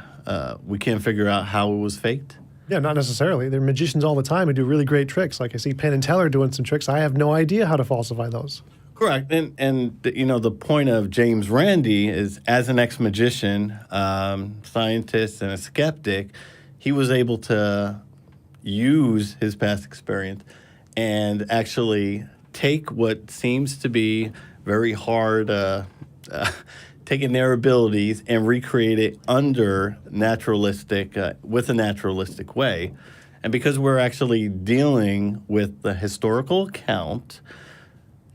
[SPEAKER 2] We can't figure out how it was faked.
[SPEAKER 3] yeah, not necessarily. There are magicians all the time who do really great tricks. Like I see Penn and Teller doing some tricks. I have no idea how to falsify those.
[SPEAKER 2] Correct, and you know the point of James Randi is, as an ex-magician, scientist, and a skeptic, he was able to use his past experience and actually take what seems to be very hard, taking their abilities and recreate it under naturalistic, with a naturalistic way. And because we're actually dealing with the historical account,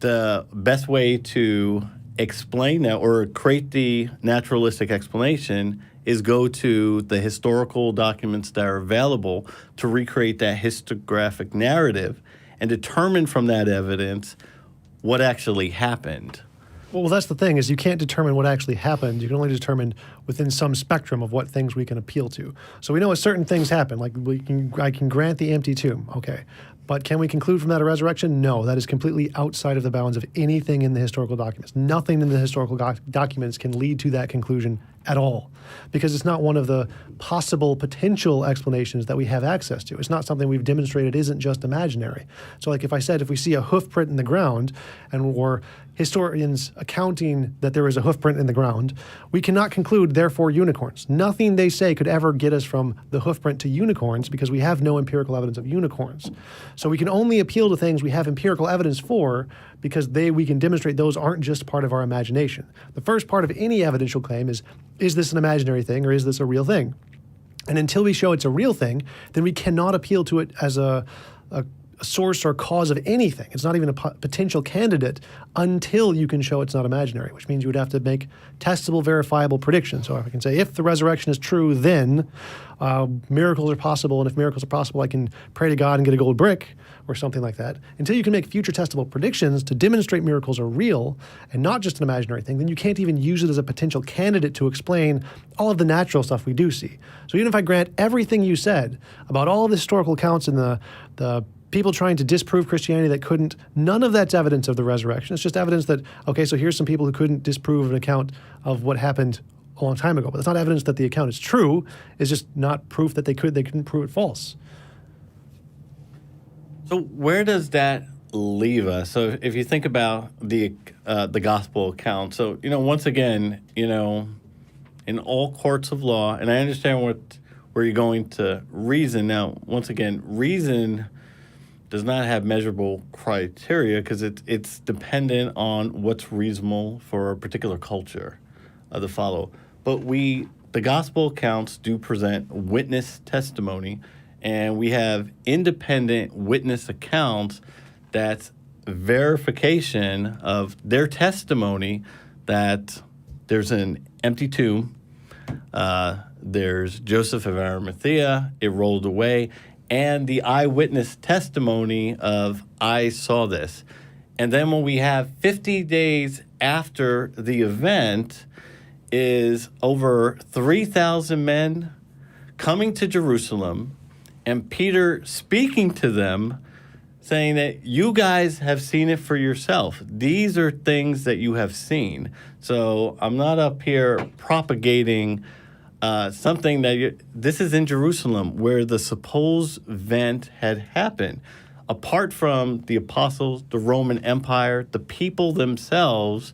[SPEAKER 2] the best way to explain that or create the naturalistic explanation is go to the historical documents that are available to recreate that historiographic narrative and determine from that evidence what actually happened.
[SPEAKER 3] Well, that's the thing, is you can't determine what actually happened. You can only determine within some spectrum of what things we can appeal to. So we know that certain things happen, like I can grant the empty tomb, okay. But can we conclude from that a resurrection? No, that is completely outside of the bounds of anything in the historical documents. Nothing in the historical documents can lead to that conclusion at all, because it's not one of the possible potential explanations that we have access to. It's not something we've demonstrated isn't just imaginary. So like if I said, if we see a hoof print in the ground and we're historians accounting that there is a hoof print in the ground, we cannot conclude, therefore, unicorns. Nothing they say could ever get us from the hoof print to unicorns, because we have no empirical evidence of unicorns. So we can only appeal to things we have empirical evidence for, because we can demonstrate those aren't just part of our imagination. The first part of any evidential claim is this an imaginary thing or is this a real thing? And until we show it's a real thing, then we cannot appeal to it as a source or cause of anything. It's not even a potential candidate until you can show it's not imaginary, which means you would have to make testable, verifiable predictions. So if I can say, if the resurrection is true, then miracles are possible, and if miracles are possible, I can pray to God and get a gold brick or something like that. Until you can make future testable predictions to demonstrate miracles are real and not just an imaginary thing, then you can't even use it as a potential candidate to explain all of the natural stuff we do see. So even if I grant everything you said about all of the historical accounts and the people trying to disprove Christianity that couldn't, none of that's evidence of the resurrection. It's just evidence that, okay, so here's some people who couldn't disprove an account of what happened a long time ago. But it's not evidence that the account is true. It's just not proof that they couldn't prove it false.
[SPEAKER 2] So where does that leave us? So if you think about the gospel account, so, you know, once again, you know, in all courts of law, and I understand where you're going to reason. Now, once again, reason does not have measurable criteria because it's dependent on what's reasonable for a particular culture to follow. But the gospel accounts do present witness testimony, and we have independent witness accounts that's verification of their testimony that there's an empty tomb, there's Joseph of Arimathea, it rolled away, and the eyewitness testimony of, I saw this. And then when we have 50 days after the event is over 3,000 men coming to Jerusalem and Peter speaking to them, saying that you guys have seen it for yourself. These are things that you have seen. So I'm not up here propagating something that this is in Jerusalem where the supposed event had happened. Apart from the apostles, the Roman Empire, the people themselves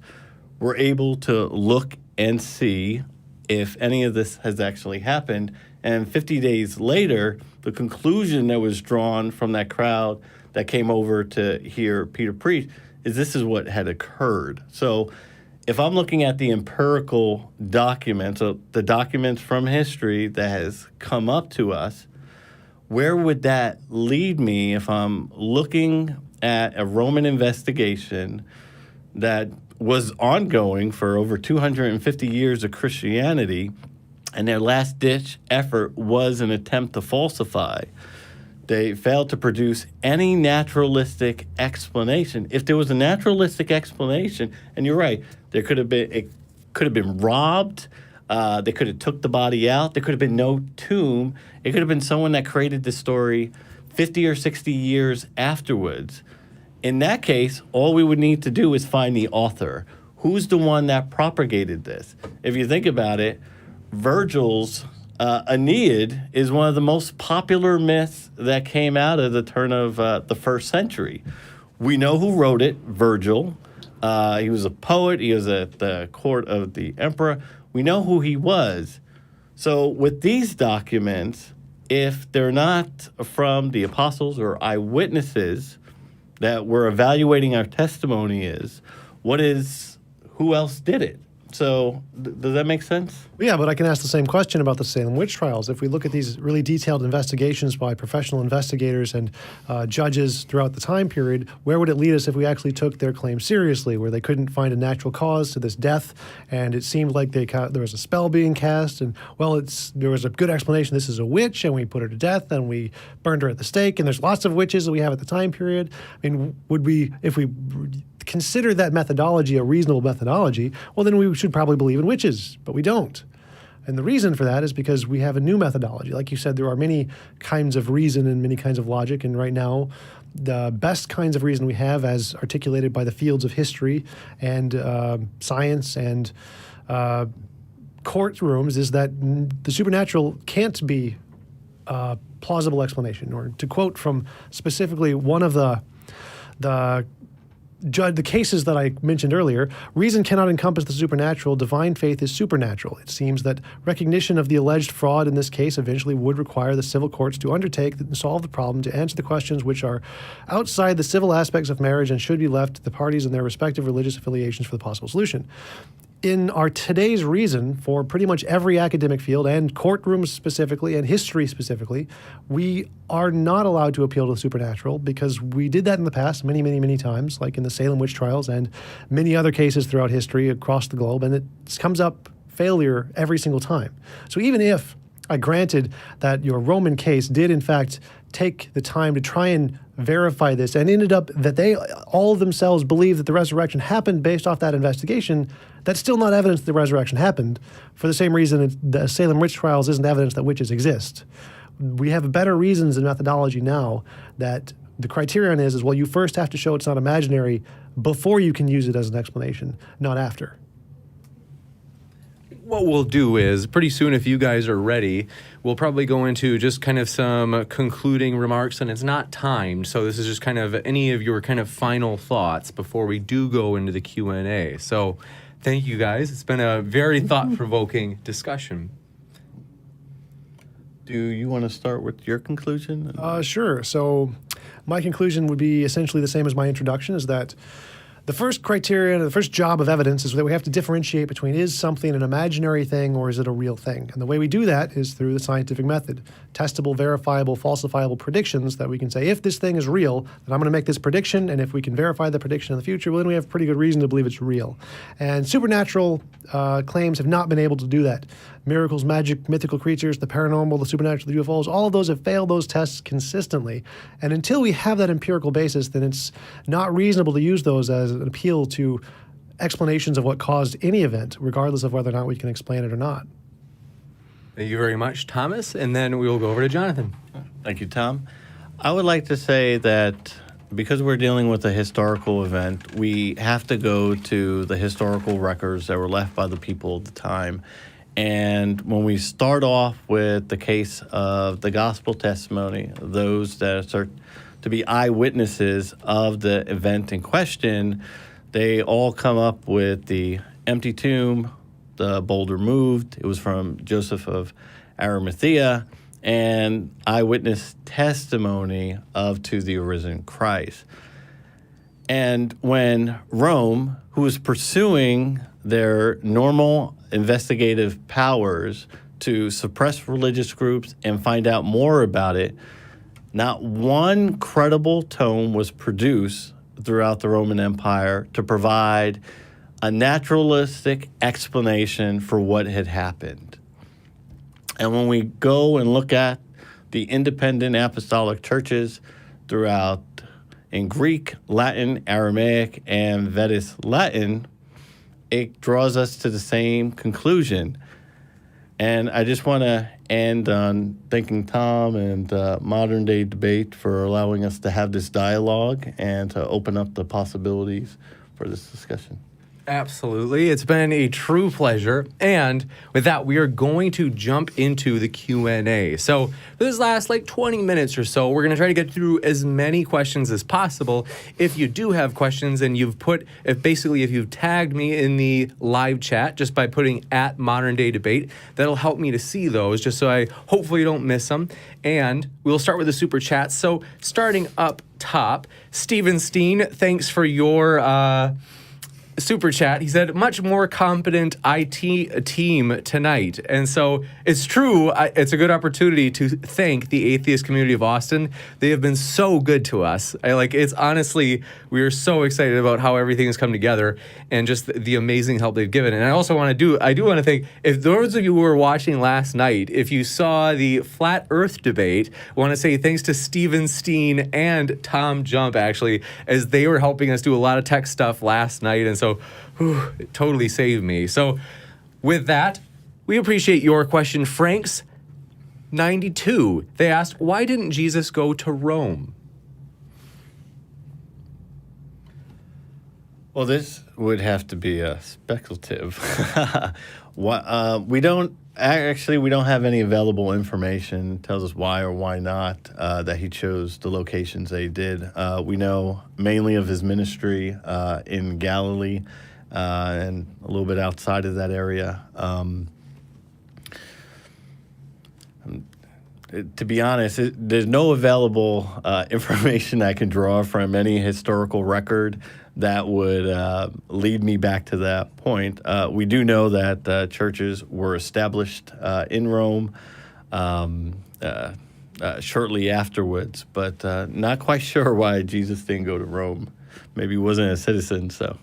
[SPEAKER 2] were able to look and see if any of this has actually happened. And 50 days later, the conclusion that was drawn from that crowd that came over to hear Peter preach, is this is what had occurred. So if I'm looking at the empirical documents, so the documents from history that has come up to us, where would that lead me if I'm looking at a Roman investigation that was ongoing for over 250 years of Christianity, and their last-ditch effort was an attempt to falsify? They failed to produce any naturalistic explanation. If there was a naturalistic explanation, and you're right, it could have been robbed. They could have took the body out. There could have been no tomb. It could have been someone that created the story 50 or 60 years afterwards. In that case, all we would need to do is find the author. Who's the one that propagated this? If you think about it, Virgil's Aeneid is one of the most popular myths that came out of the turn of the first century. We know who wrote it, Virgil. He was a poet. He was at the court of the emperor. We know who he was. So with these documents, if they're not from the apostles or eyewitnesses that we're evaluating our testimony is, who else did it? So does that make sense?
[SPEAKER 3] Yeah, but I can ask the same question about the Salem witch trials. If we look at these really detailed investigations by professional investigators and judges throughout the time period, where would it lead us if we actually took their claim seriously, where they couldn't find a natural cause to this death, and it seemed like there was a spell being cast, and, well, there was a good explanation, this is a witch, and we put her to death, and we burned her at the stake, and there's lots of witches that we have at the time period. I mean, if we consider that methodology a reasonable methodology, well, then we should probably believe in witches, but we don't. And the reason for that is because we have a new methodology. Like you said, there are many kinds of reason and many kinds of logic, and right now, the best kinds of reason we have, as articulated by the fields of history and science and courtrooms, is that the supernatural can't be a plausible explanation. Or to quote from specifically one of the cases that I mentioned earlier, reason cannot encompass the supernatural. Divine faith is supernatural. It seems that recognition of the alleged fraud in this case eventually would require the civil courts to undertake and solve the problem, to answer the questions which are outside the civil aspects of marriage and should be left to the parties and their respective religious affiliations for the possible solution. In our today's reason for pretty much every academic field, and courtrooms specifically, and history specifically, we are not allowed to appeal to the supernatural, because we did that in the past many, many, many times, like in the Salem witch trials and many other cases throughout history across the globe, and it comes up failure every single time. So even if I granted that your Roman case did in fact take the time to try and verify this, and ended up that they all themselves believe that the resurrection happened based off that investigation, that's still not evidence that the resurrection happened, for the same reason the Salem witch trials isn't evidence that witches exist. We have better reasons and methodology now that the criterion is, well, you first have to show it's not imaginary before you can use it as an explanation, not after.
[SPEAKER 1] What we'll do is, pretty soon, if you guys are ready, we'll probably go into just kind of some concluding remarks, and it's not timed, so this is just kind of any of your kind of final thoughts before we do go into the Q&A. So thank you, guys. It's been a very thought-provoking discussion.
[SPEAKER 2] Do you want to start with your conclusion?
[SPEAKER 3] Sure. So my conclusion would be essentially the same as my introduction, is that the first criteria, the first job of evidence is that we have to differentiate between, is something an imaginary thing or is it a real thing? And the way we do that is through the scientific method. Testable, verifiable, falsifiable predictions that we can say, if this thing is real, then I'm going to make this prediction, and if we can verify the prediction in the future, well, then we have pretty good reason to believe it's real. And supernatural claims have not been able to do that. Miracles, magic, mythical creatures, the paranormal, the supernatural, the UFOs, all of those have failed those tests consistently. And until we have that empirical basis, then it's not reasonable to use those as an appeal to explanations of what caused any event, regardless of whether or not we can explain it or not.
[SPEAKER 1] Thank you very much, Thomas, and then we will go over to Jonathan.
[SPEAKER 2] Thank you, Tom. I would like to say that because we're dealing with a historical event, we have to go to the historical records that were left by the people at the time. And when we start off with the case of the gospel testimony, those that are to be eyewitnesses of the event in question, they all come up with the empty tomb, the boulder moved. It was from Joseph of Arimathea. and eyewitness testimony to the risen Christ. And when Rome, who was pursuing their normal investigative powers to suppress religious groups and find out more about it, not one credible tome was produced throughout the Roman Empire to provide a naturalistic explanation for what had happened. And when we go and look at the independent apostolic churches throughout in Greek, Latin, Aramaic, and Vedas Latin, it draws us to the same conclusion. And I just want to end on thanking Tom and Modern Day Debate for allowing us to have this dialogue and to open up the possibilities for this discussion.
[SPEAKER 1] Absolutely. It's been a true pleasure. And with that, we are going to jump into the Q&A. So for this last 20 minutes or so, we're going to try to get through as many questions as possible. If you do have questions and you've tagged me in the live chat just by putting at Modern Day Debate, that'll help me to see those just so I hopefully don't miss them. And we'll start with the super chats. So starting up top, Steven Steen, thanks for your super chat. He said, much more competent IT team tonight. And so it's true. It's a good opportunity to thank the atheist community of Austin. They have been so good to us. It's honestly, we are so excited about how everything has come together and just the amazing help they've given. And I also want to thank, if those of you who were watching last night, if you saw the Flat Earth debate, I want to say thanks to Steven Steen and TJump, actually, as they were helping us do a lot of tech stuff last night. And so it totally saved me. So with that, we appreciate your question. Frank's 92. They asked, why didn't Jesus go to Rome?
[SPEAKER 2] Well, this would have to be speculative. We don't have any available information tells us why or why not that he chose the locations that he did. We know mainly of his ministry in Galilee and a little bit outside of that area. To be honest, there's no available information I can draw from any historical record that would lead me back to that point. We do know that churches were established in Rome shortly afterwards, but not quite sure why Jesus didn't go to Rome. Maybe he wasn't a citizen, so.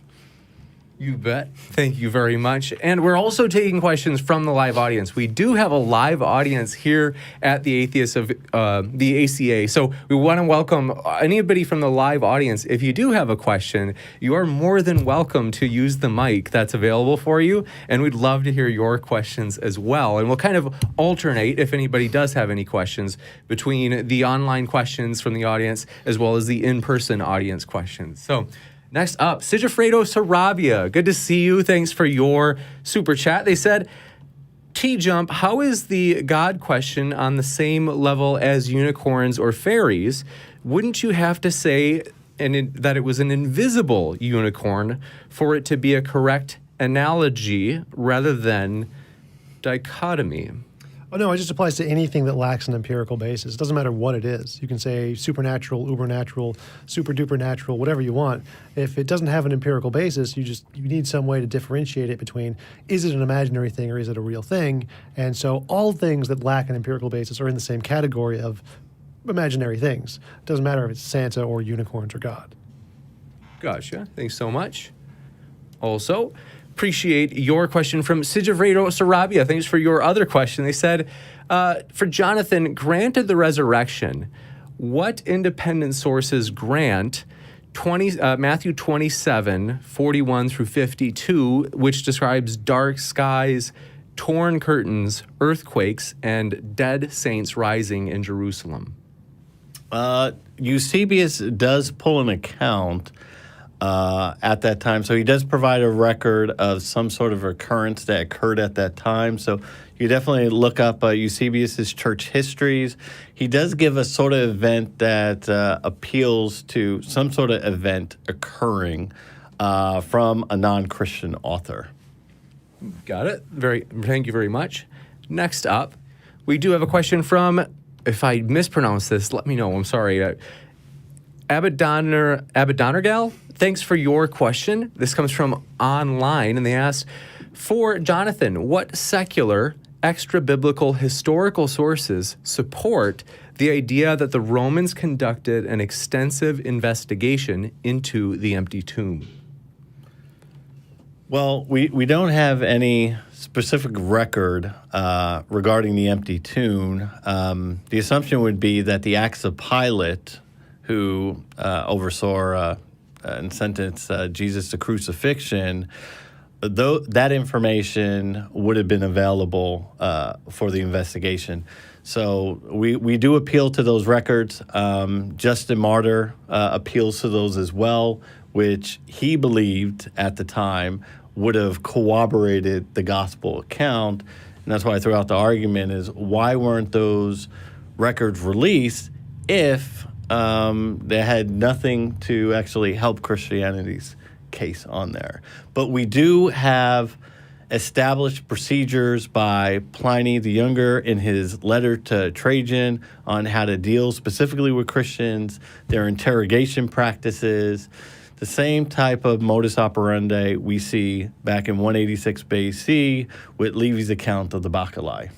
[SPEAKER 1] You bet. Thank you very much. And we're also taking questions from the live audience. We do have a live audience here at the Atheists of the ACA. So we want to welcome anybody from the live audience. If you do have a question, you are more than welcome to use the mic that's available for you. And we'd love to hear your questions as well. And we'll kind of alternate, if anybody does have any questions, between the online questions from the audience as well as the in-person audience questions. So next up, Sigifredo Sarabia. Good to see you. Thanks for your super chat. They said, TJump, how is the God question on the same level as unicorns or fairies? Wouldn't you have to say that it was an invisible unicorn for it to be a correct analogy rather than dichotomy?
[SPEAKER 3] Oh, no, it just applies to anything that lacks an empirical basis. It doesn't matter what it is. You can say supernatural, ubernatural, super duper natural, whatever you want. If it doesn't have an empirical basis, you need some way to differentiate it between, is it an imaginary thing or is it a real thing? And so all things that lack an empirical basis are in the same category of imaginary things. It doesn't matter if it's Santa or unicorns or God.
[SPEAKER 1] Gotcha. Thanks so much. Also, appreciate your question from Sigifredo Sarabia. Thanks for your other question. They said, for Jonathan, granted the resurrection, what independent sources grant Matthew 27, 41 through 52, which describes dark skies, torn curtains, earthquakes, and dead saints rising in Jerusalem?
[SPEAKER 2] Eusebius does pull an account at that time. So he does provide a record of some sort of occurrence that occurred at that time. So you definitely look up Eusebius's church histories. He does give a sort of event that appeals to some sort of event occurring from a non-Christian author.
[SPEAKER 1] Got it. Thank you very much. Next up, We do have a question from, if I mispronounce this, let me know. I'm sorry. Abadonergal, thanks for your question. This comes from online, and they ask, for Jonathan, what secular, extra-biblical historical sources support the idea that the Romans conducted an extensive investigation into the empty tomb?
[SPEAKER 2] Well, we don't have any specific record regarding the empty tomb. The assumption would be that the Acts of Pilate, who oversaw and sentenced Jesus to crucifixion, though that information would have been available for the investigation. So we do appeal to those records. Justin Martyr appeals to those as well, which he believed at the time would have corroborated the gospel account. And that's why I threw out the argument is, why weren't those records released if they had nothing to actually help Christianity's case on there? But we do have established procedures by Pliny the Younger in his letter to Trajan on how to deal specifically with Christians, their interrogation practices, the same type of modus operandi we see back in 186 BC with Levy's account of the Bacchae.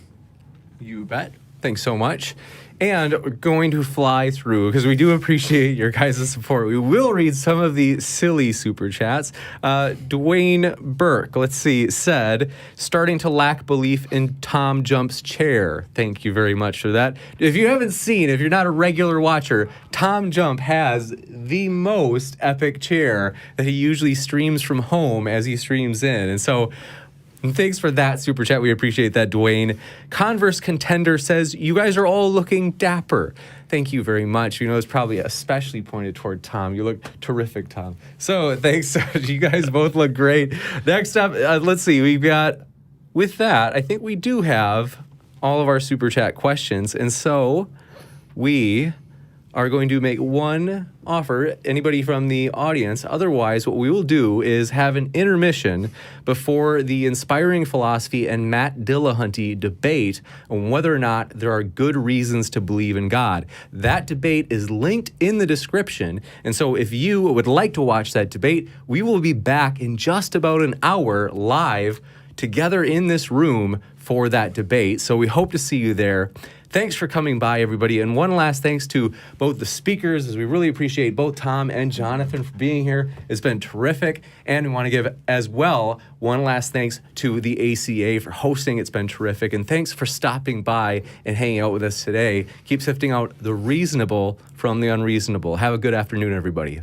[SPEAKER 1] You bet. Thanks so much. And we're going to fly through, because we do appreciate your guys' support. We will read some of the silly super chats. Dwayne Burke, let's see, said, starting to lack belief in TJump's chair. Thank you very much for that. If you haven't seen, if you're not a regular watcher, TJump has the most epic chair that he usually streams from home as he streams in. And so, thanks for that super chat. We appreciate that, Dwayne. Converse Contender says, you guys are all looking dapper. Thank you very much. You know, it's probably especially pointed toward Tom. You look terrific, Tom. So thanks. You guys both look great. Next up, let's see. We've got, with that, I think we do have all of our super chat questions. And so we are going to make one offer, anybody from the audience. Otherwise, what we will do is have an intermission before the Inspiring Philosophy and Matt Dillahunty debate on whether or not there are good reasons to believe in God. That debate is linked in the description. And so if you would like to watch that debate, we will be back in just about an hour live together in this room for that debate. So we hope to see you there. Thanks for coming by, everybody. And one last thanks to both the speakers, as we really appreciate both Tom and Jonathan for being here. It's been terrific. And we want to give as well one last thanks to the ACA for hosting. It's been terrific. And thanks for stopping by and hanging out with us today. Keep sifting out the reasonable from the unreasonable. Have a good afternoon, everybody.